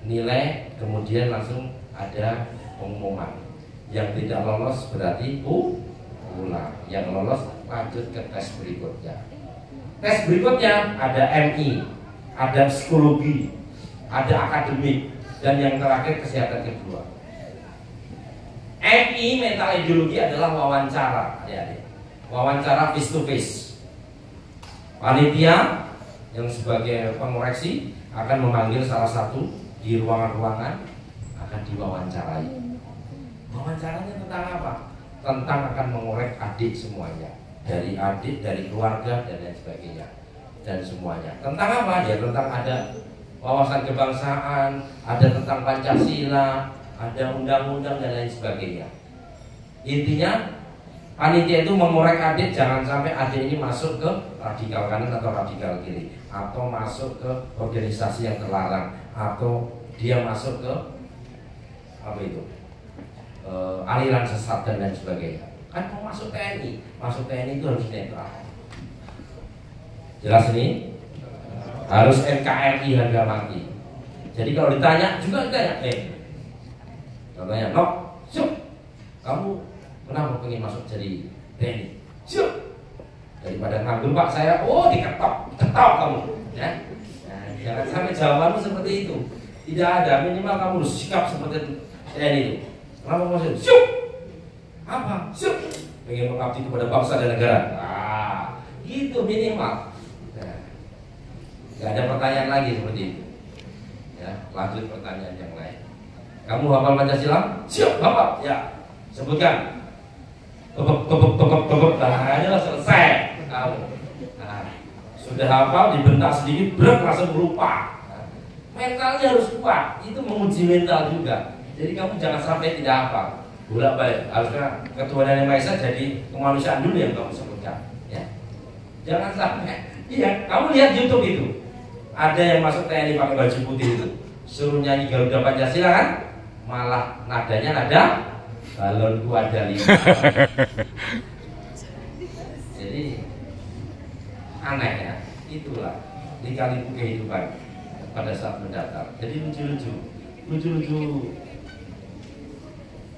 C: nilai, kemudian langsung ada pengumuman. Yang tidak lolos berarti pulang. Yang lolos lanjut ke tes berikutnya. Tes berikutnya ada MI, ada psikologi, ada akademik, dan yang terakhir kesehatan kedua. MI mental ideologi adalah wawancara, adik-adik. Wawancara face to face. Panitia yang sebagai pengoreksi akan memanggil salah satu di ruangan-ruangan, akan diwawancarai. Wawancaranya tentang apa? Tentang akan mengorek adik semuanya. Dari adik, dari keluarga, dan lain sebagainya. Dan semuanya. Tentang apa? Ya tentang ada wawasan kebangsaan, ada tentang Pancasila, ada undang-undang, dan lain sebagainya. Intinya, panitia itu mengorek adik, jangan sampai adik ini masuk ke radikal kanan atau radikal kiri, atau masuk ke organisasi yang terlarang, atau dia masuk ke apa itu? Aliran sesat dan lain sebagainya. Kan mau masuk TNI itu harus netral. Jelas ini? Harus NKRI harga mati. Jadi kalau ditanya juga ditanya, contohnya, "Nok, siap, kamu kenapa pengen masuk jadi TNI?" "Siap." Daripada nganggur Pak saya, diketok kamu, ya. Nah, jangan sampai jawabanmu seperti itu. Tidak ada, minimal kamu harus sikap seperti TNI itu. Kenapa masuk? Siap. Apa? Siap. Pengen mengabdi kepada bangsa dan negara. Gitu minimal. Nah, gak ada pertanyaan lagi seperti itu. Ya, lanjut pertanyaan yang lain. Kamu hafal Pancasila? Siap, hafal. Ya, sebutkan. Bebek. Nah, selesai. Kamu. Nah, sudah hafal, dibentak sedikit, langsung lupa. Nah, mentalnya harus kuat. Itu menguji mental juga. Jadi kamu jangan sampai tidak hafal. Bolak-balik, harusnya Ketuhanan Yang Maha Esa jadi kemanusiaan dulu yang kamu sebutkan, ya. Jangan sampai. Iya, kamu lihat YouTube itu. Ada yang masuk TNI pakai baju putih itu, suruh nyanyi Garuda Pancasila kan, malah nadanya nada balonku ada 5. Jadi aneh ya, itulah lika-liku kehidupan. pada saat mendaftar. Jadi lucu-lucu.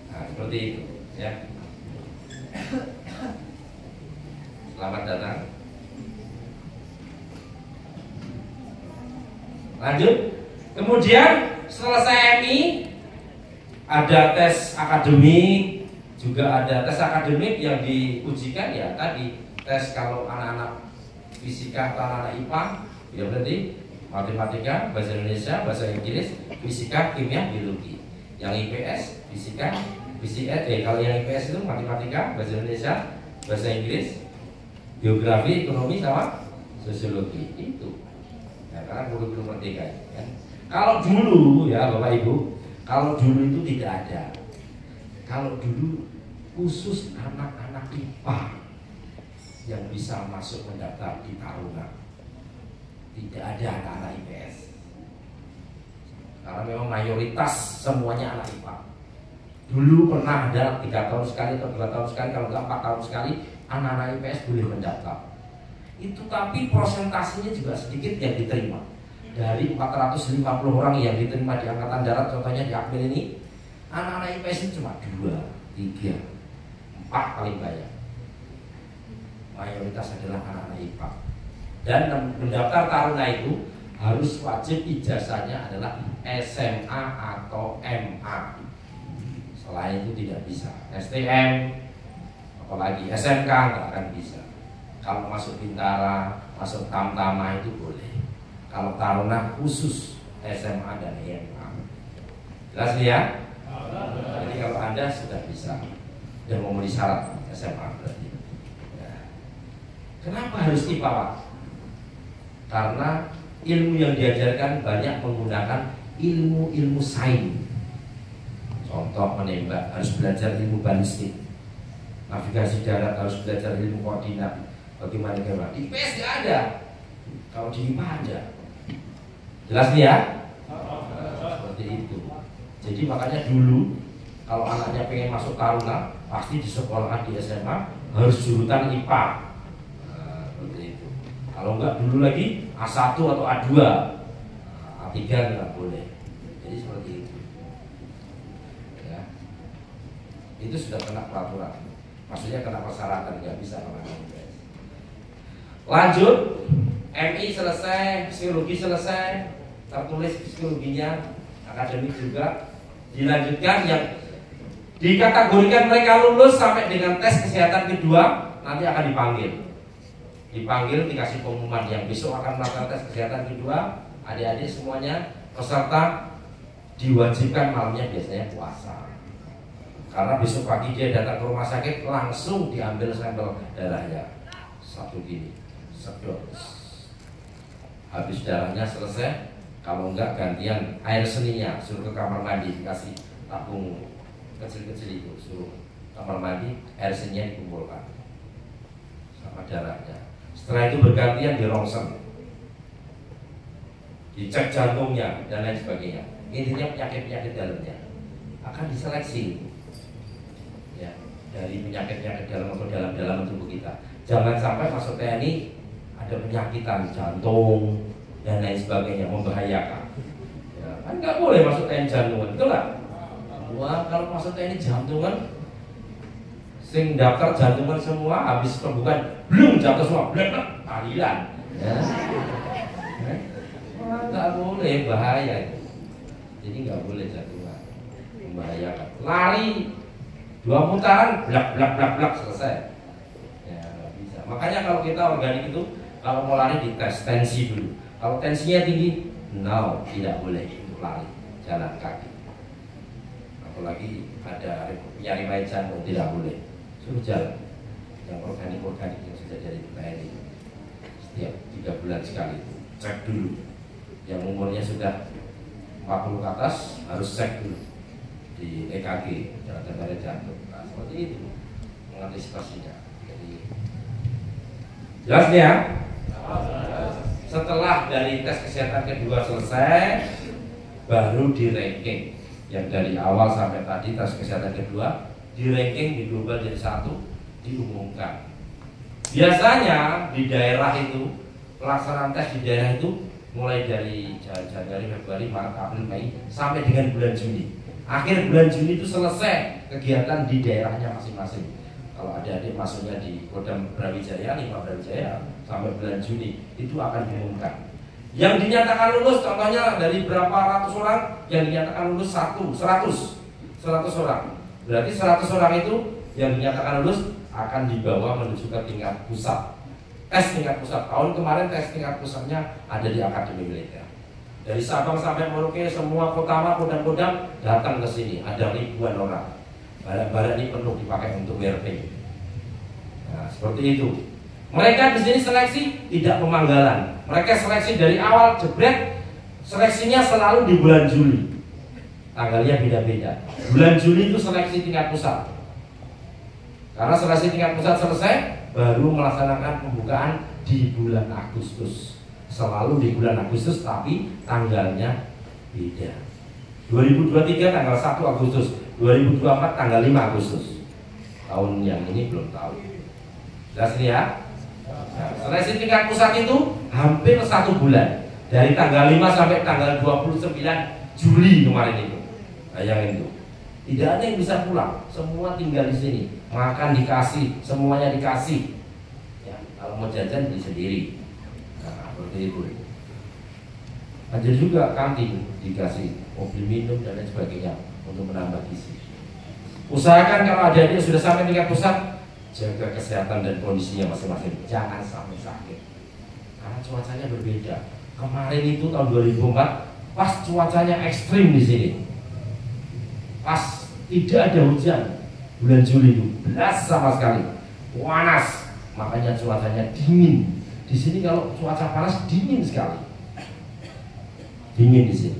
C: Nah, seperti itu ya. Selamat datang. Lanjut. Kemudian selesai MI ada tes akademik, juga ada tes akademik yang diujikan ya tadi tes kalau anak-anak fisika atau anak-anak IPA ya berarti matematika, bahasa Indonesia, bahasa Inggris, fisika, kimia, biologi. Yang IPS fisika, kalau yang IPS itu matematika, bahasa Indonesia, bahasa Inggris, geografi, ekonomi sama sosiologi itu. Ya, karena kurikulum merdeka kan. Kalau dulu ya Bapak Ibu, kalau dulu itu tidak ada. Kalau dulu khusus anak-anak IPA yang bisa masuk mendaftar di Taruna. Tidak ada anak-anak IPS. Karena memang mayoritas semuanya anak IPA. Dulu pernah ada 3 tahun sekali atau 2 tahun sekali, kalau enggak 4 tahun sekali anak-anak IPS boleh mendaftar. Itu tapi prosentasenya juga sedikit yang diterima. Dari 450 orang yang diterima di Angkatan Darat, contohnya di Akmil ini, anak-anak IPS itu cuma 2, 3, 4 paling banyak. Mayoritas adalah anak-anak IPA. Dan mendaftar Taruna itu harus wajib ijazahnya adalah SMA atau MA. Selain itu tidak bisa. STM, apalagi SMK nggak akan bisa. Kalau masuk Bintara, masuk Tamtama itu boleh. Kalau Taruna khusus SMA dan MA. Jelas ya? Jadi kalau Anda sudah bisa dan memenuhi syarat SMA berarti. Kenapa harus IPA Pak? Karena ilmu yang diajarkan banyak menggunakan ilmu-ilmu sains. Contoh menembak harus belajar ilmu balistik, navigasi darat harus belajar ilmu koordinat, bagaimana gimana. Di IPS nggak ada, kalau di IPA ada. Jelas nih ya? Seperti itu. Jadi makanya dulu kalau anaknya pengen masuk Taruna, pasti di sekolah di SMA harus jurusan IPA. Kalau enggak dulu lagi A1 atau A2, A3 enggak boleh. Jadi seperti itu. Ya. Itu sudah kena peraturan. Maksudnya kena persyaratan, nggak bisa melakukan IPS. Lanjut, MI selesai, psikologi selesai, tertulis psikologinya, akademik juga. Dilanjutkan yang dikategorikan mereka lulus sampai dengan tes kesehatan kedua, nanti akan dipanggil, dikasih pengumuman yang besok akan melakukan tes kesehatan kedua. Adik-adik semuanya peserta diwajibkan malamnya biasanya puasa, karena besok pagi dia datang ke rumah sakit langsung diambil sampel darahnya satu gini, sedot. Habis darahnya selesai, kalau enggak gantian air seninya suruh ke kamar mandi, dikasih tabung kecil-kecil itu, suruh kamar mandi, air seninya dikumpulkan sama darahnya. Setelah itu bergantian di rongsen, dicek jantungnya dan lain sebagainya. Intinya penyakit-penyakit dalamnya akan diseleksi ya, dari penyakit-penyakit dalam atau dalam tubuh kita. Jangan sampai masuk TNI ada penyakitan jantung dan lain sebagainya membahayakan. Ya, kan nggak boleh masuk TNI jantungan, betul nggak? Wah, kalau masuk TNI jantungan, sing daftar jantungan semua habis pembukaan belum jatuh semua, belum tahlilan. Ya. Nggak boleh, bahaya itu. Jadi nggak boleh jantungan, membahayakan. Lari 2 putaran, blak selesai. Ya nggak bisa. Makanya kalau kita organik itu, kalau mau lari dites tensi dulu. Kalau tensinya tinggi, no, tidak boleh untuk lari, jalan kaki. Apalagi ada penyariman jantung, tidak boleh. Suruh jalan yang organik yang sudah dari TNI setiap 3 bulan sekali cek dulu. Yang umurnya sudah 40 ke atas harus cek dulu di EKG, darah jantung. Nah, seperti itu mengantisipasinya. Jadi jelas ya. Setelah dari tes kesehatan kedua selesai, baru di ranking. Yang dari awal sampai tadi tes kesehatan kedua di ranking, di global jadi 1, diumumkan. Biasanya di daerah itu pelaksanaan tes di daerah itu mulai dari Januari, Februari, Maret, April, Mei sampai dengan bulan Juni. Akhir bulan Juni itu selesai kegiatan di daerahnya masing-masing. Kalau adik-adik masuknya di Kodam Brawijaya, 5 Brawijaya sampai bulan Juni itu akan diumumkan. Yang dinyatakan lulus contohnya dari berapa ratus orang yang dinyatakan lulus 100 orang. Berarti 100 orang itu yang dinyatakan lulus akan dibawa menuju ke tingkat pusat. Tes tingkat pusat. Tahun kemarin tes tingkat pusatnya ada di Akademi Militer. Dari Sabang sampai Merauke semua kota kodam-kodam datang ke sini. Ada ribuan orang. Barat-barat ini penuh dipakai untuk WRP. Nah, seperti itu. Mereka di sini seleksi tidak pemanggalan. Mereka seleksi dari awal jebret. Seleksinya selalu di bulan Juli. Tanggalnya beda-beda. Bulan Juli itu seleksi tingkat pusat. Karena seleksi tingkat pusat selesai, baru melaksanakan pembukaan di bulan Agustus. Selalu di bulan Agustus, tapi tanggalnya beda. 2023 tanggal 1 Agustus, 2024 tanggal 5 Agustus. Tahun yang ini belum tahu. Jelas ini ya. Nah, seleksi tingkat pusat itu hampir 1 bulan. Dari tanggal 5 sampai tanggal 29 Juli kemarin itu. Bayangin itu. Tidak ada yang bisa pulang, semua tinggal di sini, makan dikasih, semuanya dikasih. Ya, kalau mau jajan beli sendiri. Nah, seperti itu. Ada juga kantin dikasih mobil minum dan lain sebagainya untuk menambah gizi. Usahakan kalau adik-adik sudah sampai tingkat pusat, jaga kesehatan dan kondisinya masing-masing, jangan sampai sakit. Karena cuacanya berbeda. Kemarin itu tahun 2004, pas cuacanya ekstrim di sini. Pas tidak ada hujan bulan Juli itu belas sama sekali, panas, makanya cuacanya dingin. Di sini kalau cuaca panas dingin sekali, dingin di sini.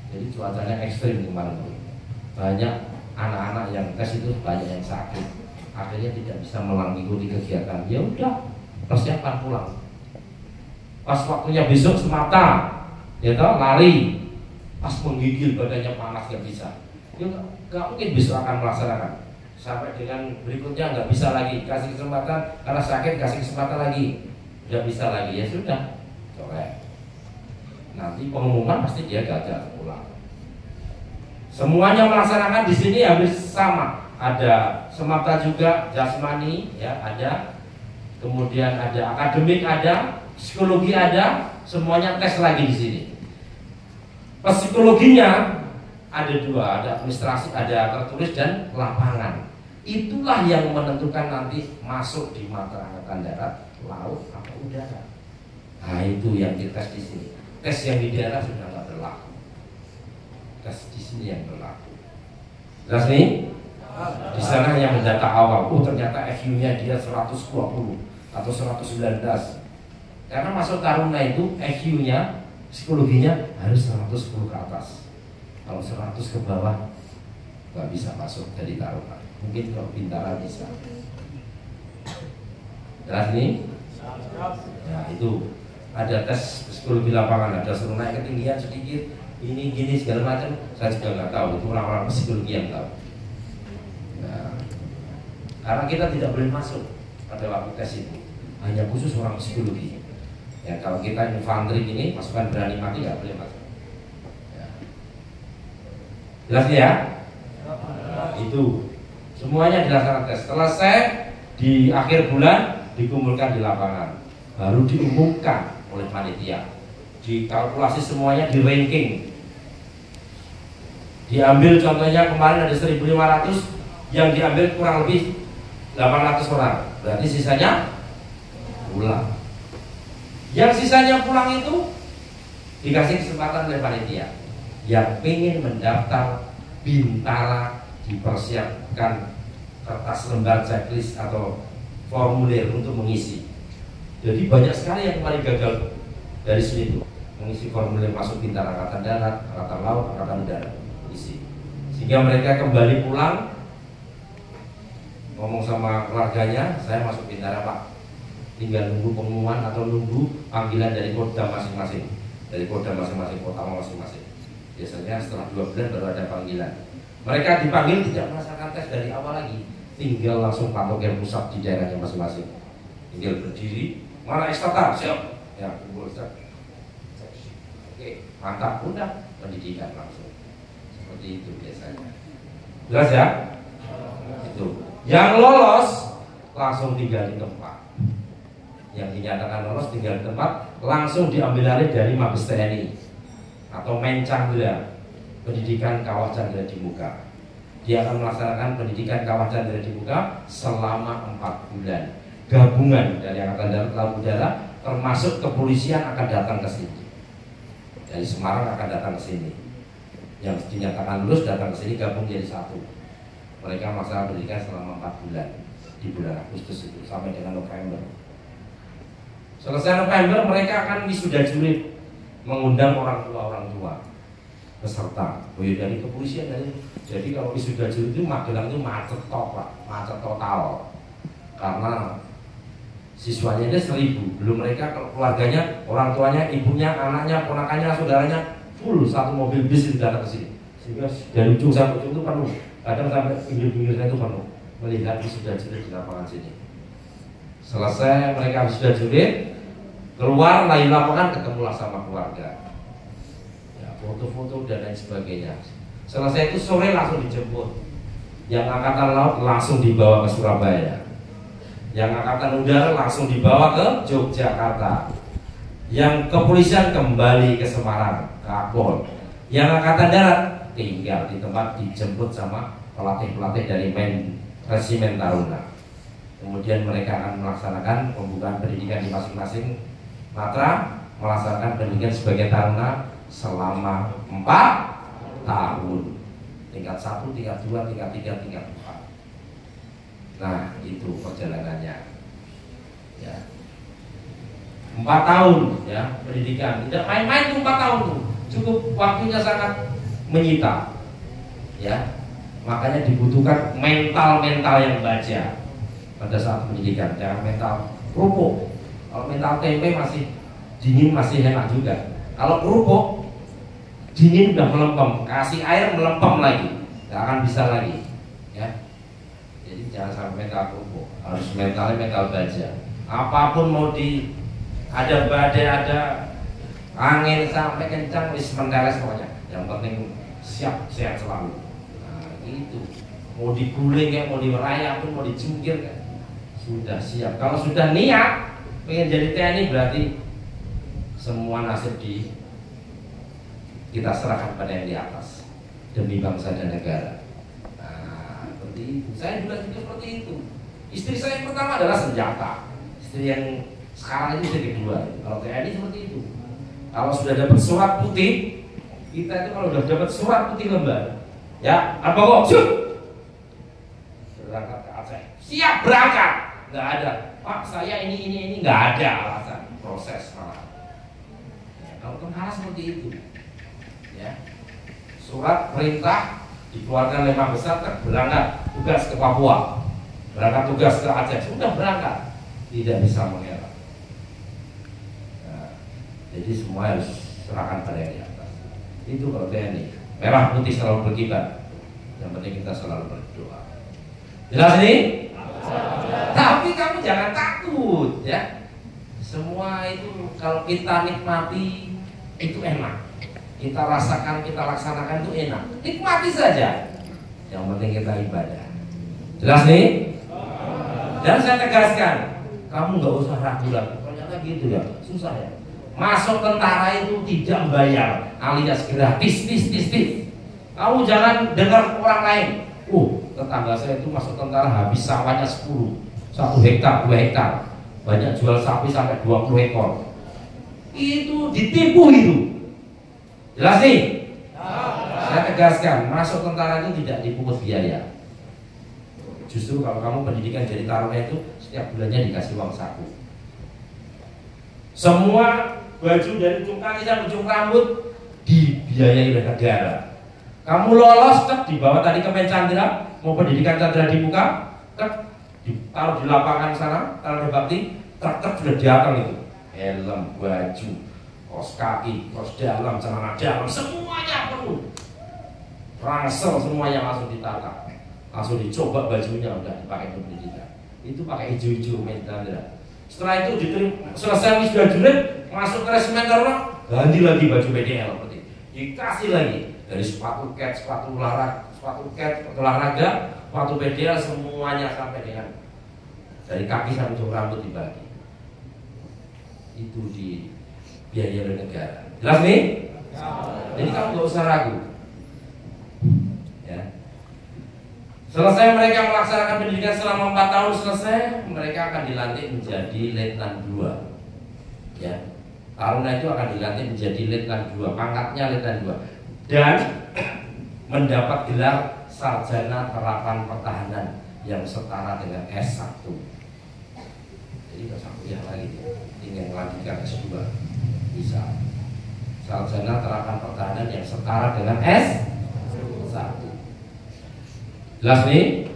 C: Jadi cuacanya ekstrim kemarin. Banyak anak-anak yang tes itu banyak yang sakit, akhirnya tidak bisa mengikuti kegiatan. Ya udah, persiapan pulang. Pas waktunya besok semata, ya toh lari, pas menggigil badannya panas nggak bisa. Ya nggak mungkin besok akan melaksanakan. Sampai dengan berikutnya nggak bisa lagi, kasih kesempatan karena sakit, kasih kesempatan lagi, nggak bisa lagi, ya sudah, colek. Nanti pengumuman pasti dia gagal pulang. Semuanya melaksanakan di sini hampir sama. Ada semata juga, jasmani, ya ada. Kemudian ada akademik, ada psikologi, ada. Semuanya tes lagi di sini. Psikologinya ada 2, ada administrasi, ada tertulis dan lapangan. Itulah yang menentukan nanti masuk di mata angkatan darat, laut atau udara. Nah itu yang dites di sini. Tes yang di daerah sudah nggak berlaku. Tes di sini yang berlaku. Jelas nih? Di sana hanya mendata awal. Oh ternyata EQ-nya dia 120 atau 119. Karena masuk taruna itu EQ-nya, psikologinya harus 110 ke atas. Kalau 100 ke bawah nggak bisa masuk jadi taruna. Mungkin kalau Bintara bisa. Jelas nih? Ya itu ada tes psikologi lapangan, ada suruh naik ketinggian sedikit, ini gini segala macam. Saya juga nggak tahu, itu orang-orang psikologi yang tahu. Nah, karena kita tidak boleh masuk pada waktu tes itu, hanya khusus orang psikologi. Ya kalau kita infanteri ini pasukan berani mati nggak boleh masuk. Jelas ya? Itu semuanya dilaksanakan tes. Selesai di akhir bulan dikumpulkan di lapangan, baru diumumkan oleh panitia. Dikalkulasi semuanya, di ranking. Diambil contohnya kemarin ada 1.500, yang diambil kurang lebih 800 orang. Berarti sisanya pulang. Yang sisanya pulang itu dikasih kesempatan oleh panitia. Yang ingin mendaftar Bintara dipersiapkan kertas lembar checklist atau formulir untuk mengisi. Jadi banyak sekali yang kemarin gagal dari sini tuh, mengisi formulir masuk Bintara Angkatan Darat, Angkatan Laut, Angkatan Udara, isi. Sehingga mereka kembali pulang ngomong sama keluarganya, saya masuk Bintara Pak, tinggal nunggu pengumuman atau nunggu panggilan dari kodam masing-masing, dari kodam masing-masing, kota masing-masing. Biasanya setelah 2 bulan baru ada panggilan. Mereka dipanggil tidak melaksanakan tes dari awal lagi, tinggal langsung patokan pusat di daerahnya masing-masing. Tinggal berdiri, mana ekstata, siap. Ya, kumpul Ustaz. Oke, mantap, udah pendidikan langsung. Seperti itu biasanya. Jelas ya? Itu. Yang lolos langsung tinggal di tempat. Yang dinyatakan lolos tinggal di tempat, langsung diambil alih dari Mabes TNI atau Mencandra, pendidikan Kawah Candra di Muka. Dia akan melaksanakan pendidikan Kawah Candra di Muka selama 4 bulan. Gabungan dari Angkatan Darat, Laut, Udara, termasuk kepolisian akan datang ke sini. Dari Semarang akan datang ke sini. Yang dinyatakan lulus datang ke sini gabung jadi satu. Mereka melaksanakan pendidikan selama 4 bulan di bulan Agustus itu sampai dengan November. Selesai November mereka akan wisuda jurid, mengundang orang tua peserta. Oh ya, dari kepolisian dari. Jadi kalau wisuda jurid itu Magelang itu macet total. Karena siswanya ada 1.000, belum mereka keluarganya, orang tuanya, ibunya, anaknya, ponakannya, saudaranya full satu mobil bis itu datang ke sini. Sehingga dari ujung sampai ujung itu penuh. Kadang sampai pinggir-pinggirnya itu penuh melihat wisuda jurid di lapangan sini. Selesai mereka wisuda jurid, keluar lain lapangan ketemulah sama keluarga. Ya, foto-foto dan lain sebagainya. Selesai itu sore langsung dijemput. Yang Angkatan Laut langsung dibawa ke Surabaya. Yang Angkatan Udara langsung dibawa ke Yogyakarta. Yang kepolisian kembali ke Semarang, ke Akpol. Yang Angkatan Darat tinggal di tempat dijemput sama pelatih-pelatih dari Resimen Taruna. Kemudian mereka akan melaksanakan pembukaan pendidikan di masing-masing matra, melaksanakan pendidikan sebagai taruna selama 4 tahun. Tingkat 1, tingkat 2, tingkat 3, tingkat 4. Nah, itu perjalanannya. Ya. 4 tahun ya pendidikan. Tidak main-main tuh 4 tahun tuh. Cukup waktunya sangat menyita. Ya. Makanya dibutuhkan mental yang baja pada saat pendidikan. Jangan mental kerupuk. Kalau mental tempe masih dingin masih enak juga. Kalau kerupuk dingin udah melempem, kasih air melempem lagi, nggak akan bisa lagi. Ya. Jadi jangan sampai mental kerupuk, harus mentalnya mental baja. Apapun mau ada badai, ada angin sampai kencang, wis menteles pokoknya. Yang penting siap, sehat selalu. Nah, itu. Mau diguling kayak mau dirayap pun, mau dijungkir kan, sudah siap. Kalau sudah niat pengen jadi TNI berarti semua nasib kita serahkan pada yang di atas demi bangsa dan negara. Nah, seperti itu. Saya juga seperti itu. Istri saya yang pertama adalah senjata. Istri yang sekarang ini istri kedua. Kalau TNI seperti itu. Kalau sudah dapat surat putih, kita itu kalau sudah dapat surat putih lembar, ya, apa kok? Berangkat ke Aceh. Siap berangkat. Nggak ada. Pak, saya ini nggak ada alasan. Proses malah. Ya, kalau tentara seperti itu. Ya. Surat perintah dikeluarkan oleh Mabes berangkat tugas ke Papua, berangkat tugas ke Aceh, sudah berangkat, tidak bisa mengelak. Nah, jadi semua harus serahkan pada yang di atas. Itu kalau TNI, merah putih selalu berkibar. Yang penting kita selalu berdoa. Jelas ini? Tapi kamu jangan takut, ya. Semua itu kalau kita nikmati itu enak. Kita rasakan, kita laksanakan itu enak. Nikmati saja. Yang penting kita ibadah. Jelas nih? Dan saya tegaskan, kamu nggak usah ragu-ragu. Ternyata gitu ya, susah ya. Masuk tentara itu tidak bayar, alias gratis, tis. Kamu jangan dengar orang lain. Tetangga saya itu masuk tentara habis sawahnya 10, 1 hektar, 2 hektar. Banyak jual sapi sampai 20 ekor. Itu ditipu itu. Jelas nih? Saya tegaskan, masuk tentara itu tidak dipungut biaya. Justru kalau kamu pendidikan jadi taruna itu setiap bulannya dikasih uang saku. Semua baju dari ujung kaki sampai ujung rambut dibiayai oleh negara. Kamu lolos, dibawa tadi ke Mencandra, mau pendidikan Candra dibuka, ditaruh di lapangan sana, taruh di bakti, truk sudah datang itu, helm, baju, kaos kaki, kaos dalam, celana dalam, semuanya penuh. Ransel semuanya langsung ditata, langsung dicoba bajunya udah dipakai untuk pendidikan. Itu pakai hijau-hijau Mencandra. Setelah itu diterima, selesai wisuda jurid, masuk ke Resimen Taruna, ganti lagi baju PDL, dikasih lagi dari sepatu cat, sepatu olahraga, sepatu PDL semuanya sampai dengan dari kaki sampai ujung rambut dibagi. Itu di biaya oleh negara. Jelas nih? Jadi kamu nggak usah ragu. Ya. Selesai mereka melaksanakan pendidikan selama 4 tahun selesai, mereka akan dilantik menjadi letnan 2. Ya. Taruna itu akan dilantik menjadi letnan 2, pangkatnya letnan 2. Dan mendapat gelar sarjana terapan pertahanan yang setara dengan S1. Jadi nggak usah kuliah lagi, tinggal melanjutkan S2 bisa. Sarjana terapan pertahanan yang setara dengan S1. Jelas nih?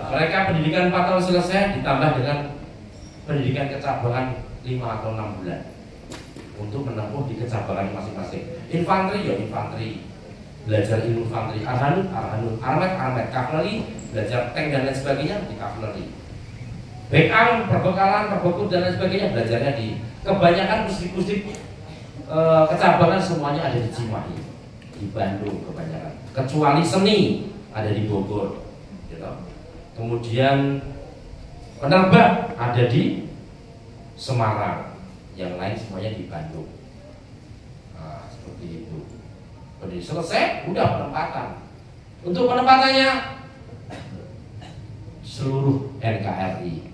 C: Mereka pendidikan 4 tahun selesai ditambah dengan pendidikan kecabangan 5 atau 6 bulan untuk menempuh di kecabangan masing-masing. Infanteri ya infanteri, belajar ilmu infanteri, arhanut, armet, kavaleri, belajar tank dan lain sebagainya di kavaleri. Backang, perbekalan, perbekut dan lain sebagainya belajarnya di kebanyakan pusdik-pusdik kecabangan semuanya ada di Cimahi, di Bandung kebanyakan. Kecuali seni ada di Bogor, gitu. Kemudian penerbang ada di Semarang, yang lain semuanya di Bandung. Nah, seperti itu. Jadi selesai, udah penempatan. Untuk penempatannya seluruh NKRI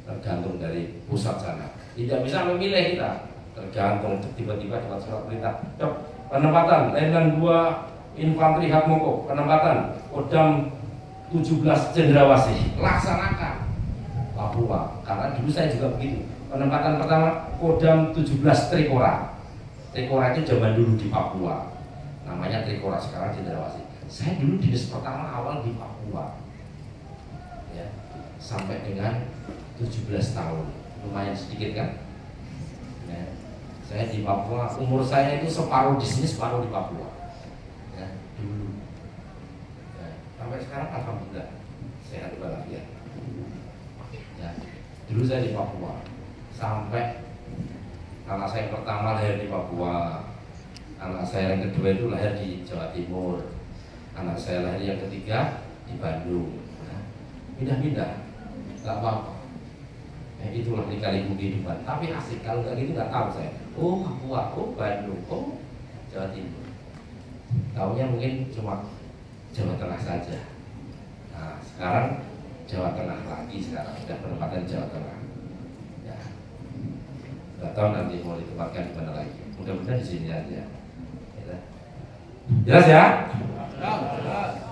C: tergantung dari pusat sana. Tidak bisa memilih kita, tergantung tiba-tiba dapat surat perintah. Penempatan letnan 2 Infanteri Hatmoko, penempatan Kodam 17 Cendrawasih, laksanakan Papua. Karena dulu saya juga begitu. Penempatan pertama Kodam 17 Trikora. Trikora itu zaman dulu di Papua. Namanya Trikora, sekarang Cendrawasih. Saya dulu dinas pertama awal di Papua. Ya, sampai dengan 17 tahun. Lumayan sedikit kan? Ya, saya di Papua, umur saya itu separuh di sini, separuh di Papua. Ya, dulu. Ya, sampai sekarang alhamdulillah sehat walafiat. Ya, dulu saya di Papua. Sampai anak saya yang pertama lahir di Papua, anak saya yang kedua itu lahir di Jawa Timur, anak saya lahir yang ketiga di Bandung. Nah, pindah-pindah, nggak apa-apa. Itulah lika-liku kehidupan. Tapi asik, kalau nggak gitu nggak tahu saya. Oh Papua, oh Bandung, oh Jawa Timur. Taunya mungkin cuma Jawa Tengah saja. Nah, sekarang Jawa Tengah lagi, sekarang sudah penempatan Jawa Tengah. Nggak tahu nanti mau ditempatkan di mana lagi. Mudah-mudahan di sini aja. Jelas ya?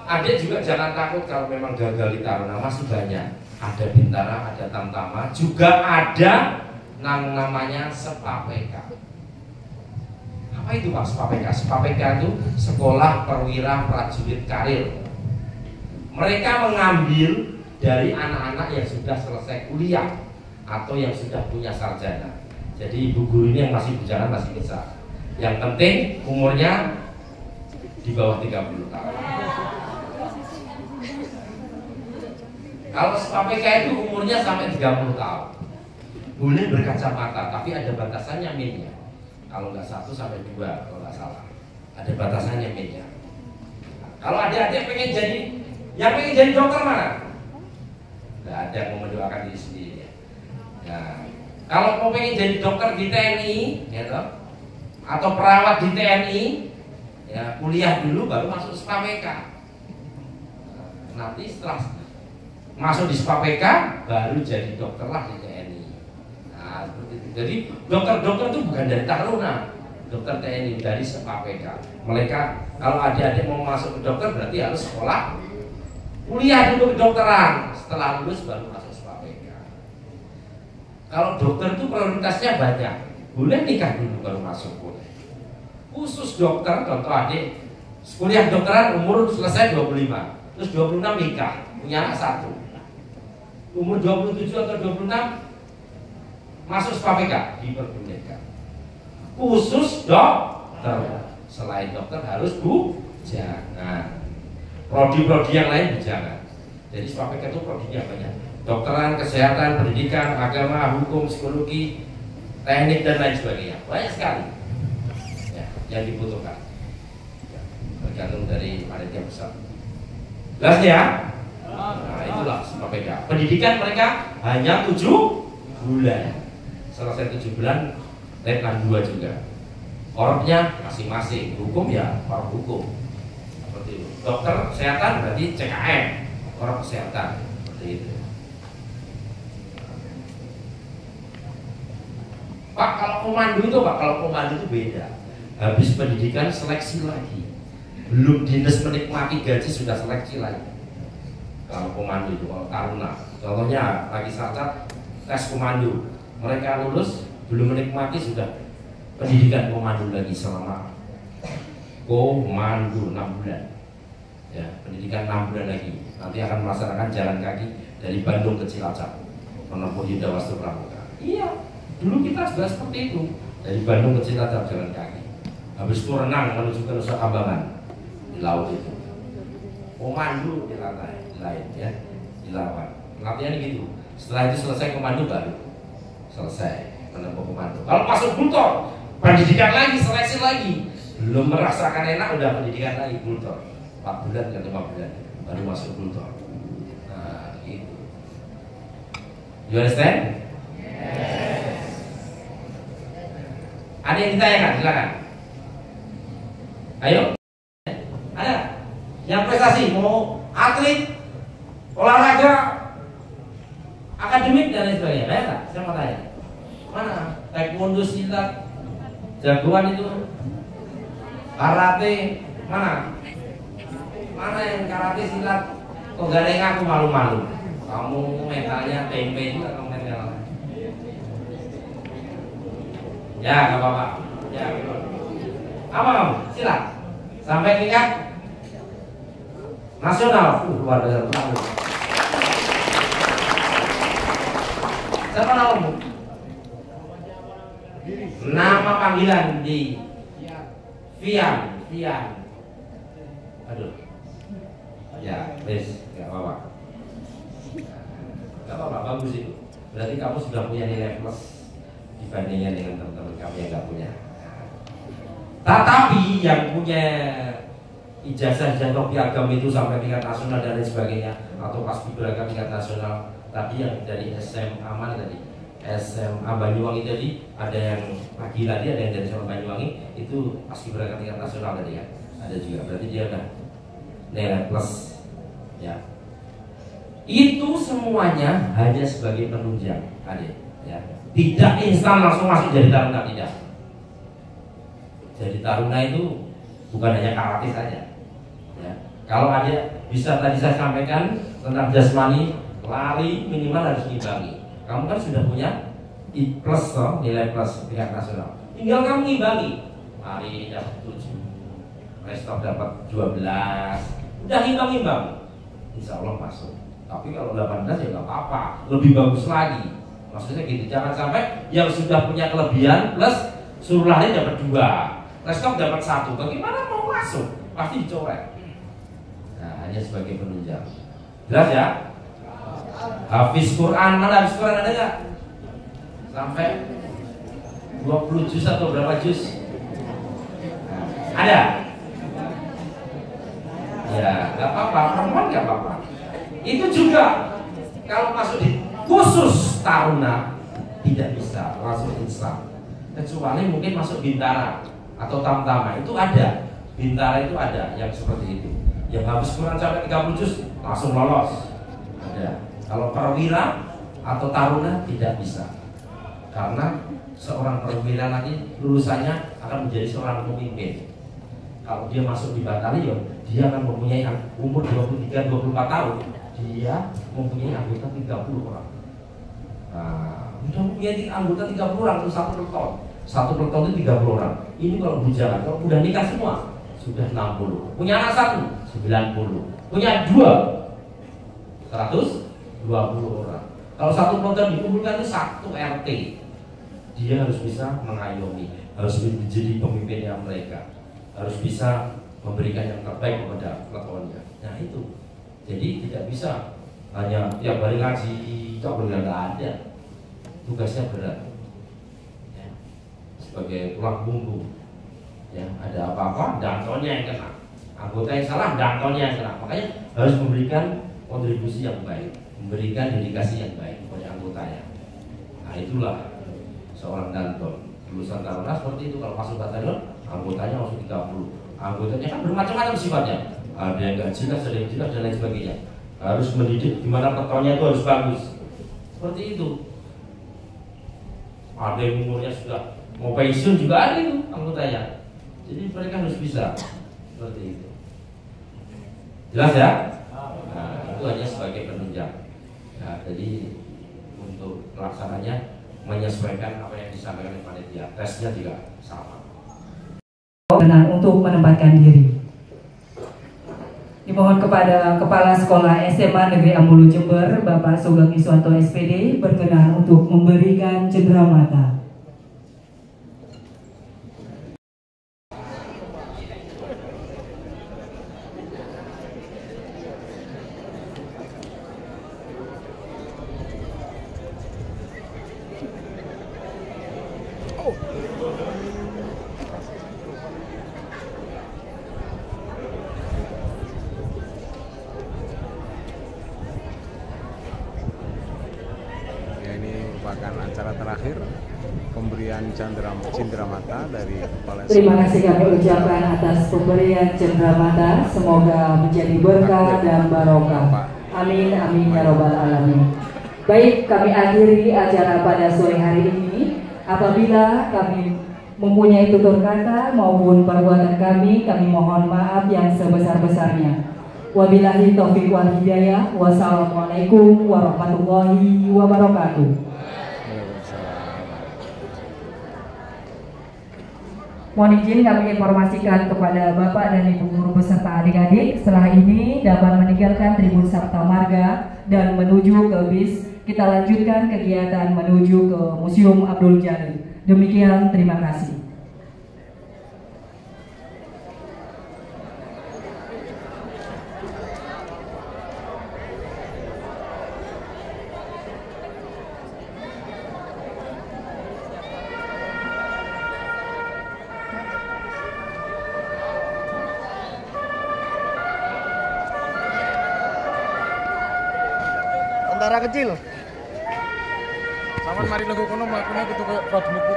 C: Adik juga jangan takut kalau memang gagal di Taruna, masih banyak. Ada Bintara, ada Tamtama, juga ada namanya Sepapeka. Apa itu Pak Sepapeka? Sepapeka itu Sekolah Perwira Prajurit Karir. Mereka mengambil dari anak-anak yang sudah selesai kuliah atau yang sudah punya sarjana. Jadi ibu guru ini yang masih bujana masih bisa. Yang penting umurnya di bawah 30 tahun. Kalau KPK itu umurnya sampai 30 tahun. Boleh berkacamata, tapi ada batasannya minnya. Kalau nggak 1 sampai 2 kalau nggak salah. Ada batasannya minnya. Kalau adik-adik pengen jadi, yang pengen jadi dokter mana? Nggak ada yang mau mendoakan diri sendiri. Ya. Kalau mau pengen jadi dokter di TNI, gitu, atau perawat di TNI, ya kuliah dulu baru masuk SPAPK. Nanti setelah masuk di SPAPK baru jadi dokter lah di TNI. Nah, seperti itu. Jadi dokter-dokter itu bukan dari Taruna, dokter TNI dari SPAPK. Mereka kalau adik-adik mau masuk ke dokter berarti harus sekolah, kuliah dulu kedokteran. Setelah lulus baru masuk SPAPK. Kalau dokter itu prioritasnya banyak. Boleh nikah dulu baru masuk, boleh. Khusus dokter, contoh adik kuliah dokteran umur selesai 25, terus 26 nikah, punya anak 1. Umur 27 atau 26 masuk SPAPK, diperbolehkan. Khusus dokter. Selain dokter harus jangan. Prodi-prodi yang lain jangan. Jadi SPAPK itu prodinya banyak. Dokteran, kesehatan, pendidikan, agama, hukum, psikologi, teknik dan lain sebagainya. Banyak sekali. yang dibutuhkan. Ya, tergantung dari panitia besar. Jelas ya? Nah, itulah sebabnya. Pendidikan mereka hanya 7 bulan. Selesai 7 bulan, Letnan 2 juga. Korupnya masing-masing. Hukum ya korup hukum. Seperti itu. Dokter kesehatan berarti CKM, korup kesehatan. Seperti itu. Pak, kalau komando itu Pak, kalau komando itu beda. Habis pendidikan seleksi lagi. Belum dinas menikmati gaji sudah seleksi lagi. Kalau komando itu, kalau taruna, contohnya lagi saat tes komando, mereka lulus belum menikmati sudah pendidikan komando lagi selama komando 6 bulan. Ya, pendidikan 6 bulan lagi. Nanti akan melaksanakan jalan kaki dari Bandung ke Cilacap menempuh Yuda Wastu Pramuka. Iya. Dulu kita juga seperti itu, dari Bandung ke Cilacap jalan kaki. Habis itu renang menuju ke Nusa Kambangan di laut itu. Komando di lantai, di lain ya, di lawan. Latihan gitu. Setelah itu selesai komando baru selesai menempuh komando. Kalau masuk Bultor, pendidikan lagi, seleksi lagi. Belum merasakan enak udah pendidikan lagi Bultor. 4 bulan ke 5 bulan baru masuk Bultor. Nah, gitu. You understand? Ada yang ditanyakan? Silakan. Ayo. Ada? Yang prestasi mau atlet, olahraga, akademik dan lain sebagainya. Ada nggak? Saya mau tanya. Mana? Taekwondo, silat, jagoan itu, karate, mana? Mana yang karate, silat? Kok gak ada yang ngaku malu-malu? Kamu mentalnya tempe juga kamu mental. Ya, gak apa-apa. Ya, apa kamu? Silat. Sampai tingkat nasional. Luar biasa. Siapa namamu? Nama panggilan di Fian. Aduh. Ya, wes, gak apa-apa. Gak apa-apa, bagus itu. Berarti kamu sudah punya nilai plus dibandingkan dengan teman-teman kami yang nggak punya. Tetapi yang punya ijazah piagam itu sampai tingkat nasional dan lain sebagainya, atau paskibraka tingkat nasional tadi yang dari SMA mana tadi, SMA Banyuwangi tadi, ada yang pagi tadi, ada yang dari SMA Banyuwangi itu paskibraka tingkat nasional tadi ya, ada juga. Berarti dia udah nilai plus ya. Itu semuanya hanya sebagai penunjang, adik ya. Tidak instan langsung masuk jadi taruna, tidak. Jadi taruna itu bukan hanya karate saja. Ya. Kalau ada bisa tadi saya sampaikan tentang jasmani, lari minimal harus ngimbangi. Kamu kan sudah punya plus toh, nilai plus tingkat nasional. Tinggal kamu ngimbangi. Lari dapat 7, restop dapat 12, udah ngimbang-ngimbang. Insya Allah masuk. Tapi kalau 18 ya nggak apa-apa, lebih bagus lagi. Maksudnya gitu, jangan sampai yang sudah punya kelebihan plus suruh lari dapat 2, restop dapat 1. Bagaimana mau masuk? Pasti dicoret. Nah, hanya sebagai penunjang. Jelas ya? Hafiz Quran, mana hafiz Quran ada nggak? Sampai 20 juz atau berapa juz? Ada? Ya, nggak apa-apa, perempuan nggak apa-apa. Itu juga kalau masuk di khusus taruna tidak bisa langsung instan, kecuali mungkin masuk Bintara atau Tamtama itu ada. Bintara itu ada yang seperti itu, yang habis kurang sampai 30 juz langsung lolos, ada. Kalau perwira atau taruna tidak bisa, karena seorang perwira nanti lulusannya akan menjadi seorang pemimpin. Kalau dia masuk di batalion, dia akan mempunyai umur 23-24 tahun, dia mempunyai anggota 30 orang. Nah, udah mempunyai anggota 30 orang itu satu peleton. Satu peleton itu 30 orang. Ini kalau bujangan, kalau udah nikah semua sudah 60. Punya anak 1, 90. Punya 2, 120 orang. Kalau satu peleton dikumpulkan itu satu RT. Dia harus bisa mengayomi, harus menjadi pemimpinnya mereka, harus bisa memberikan yang terbaik kepada peletonnya. Nah itu. Jadi tidak bisa hanya tiap hari ngaji, nggak ada. Tugasnya berat ya. Sebagai tulang punggung Ya, ada apa-apa, dantonnya yang kena. Anggota yang salah, dantonnya yang kena. Makanya harus memberikan kontribusi yang baik, memberikan dedikasi yang baik kepada anggotanya. Nah itulah seorang danton. Lulusan Taruna seperti itu. Kalau masuk batalion, anggotanya langsung 30. Anggotanya kan bermacam-macam sifatnya. Ada yang nggak jelas, ada yang jelas dan lain sebagainya. Harus mendidik di mana petonnya itu harus bagus. Seperti itu. Ada yang umurnya sudah mau pensiun juga ada itu anggotanya. Jadi mereka harus bisa seperti itu. Jelas ya? Nah, itu hanya sebagai penunjang. Nah, jadi untuk pelaksananya menyesuaikan apa yang disampaikan oleh panitia. Tesnya juga sama.
A: Benar untuk menempatkan diri. Dimohon kepada Kepala Sekolah SMA Negeri Ambulu Jember, Bapak Sugeng Iswanto SPD, berkenan untuk memberikan cenderamata.
B: Merupakan acara terakhir pemberian cenderamata dari Kepala
A: Terima kasih kami ucapkan atas pemberian cenderamata. Semoga menjadi berkah dan barokah. Amin, amin ya robbal alamin. Baik, kami akhiri acara pada sore hari ini. Apabila kami mempunyai tutur kata maupun perbuatan kami mohon maaf yang sebesar-besarnya. Wabillahi taufiq wal hidayah. Wassalamualaikum warahmatullahi wabarakatuh. Mohon izin kami informasikan kepada Bapak dan Ibu guru beserta adik-adik, setelah ini dapat meninggalkan Tribun Sabta Marga dan menuju ke bis. Kita lanjutkan kegiatan menuju ke Museum Abdul Jalil. Demikian, terima kasih.
E: Tentara kecil. Saman mari lego kono mlakune kudu koyo Pradmuku.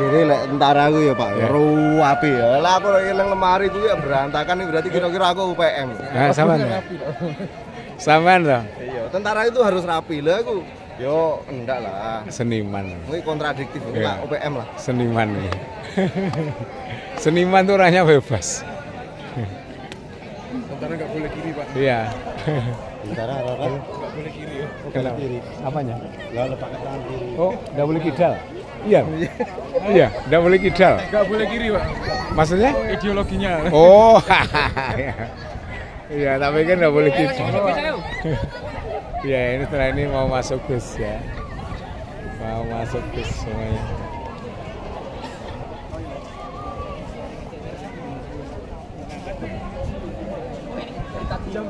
B: Jadi lek tentara aku ya Pak, ro api ya. Lah aku lagi nang lemari ku ya berantakan berarti kira-kira aku UPM.
F: Nah, sampean. Sampean toh?
B: Iya, tentara itu harus rapi lah aku. Yo, enggak lah.
F: Seniman.
B: Ini kontradiktif, enggak UPM lah.
F: Seniman. Seniman tuh orangnya bebas.
E: Tentara enggak boleh kiri, Pak.
F: Iya.
B: Tentara apa?
E: Enggak boleh kiri ya.
F: Kenapa?
B: Kiri.
F: Apanya?
B: Lah lepas tangan kiri.
F: Oh, enggak boleh kidal. Iya. Iya, enggak boleh kidal.
E: Enggak boleh kiri, Pak.
F: Maksudnya?
E: Ideologinya.
F: Oh. Iya, tapi kan enggak boleh kidal. Iya, ini setelah ini mau masuk bus ya. Mau masuk bus semuanya.
E: Jam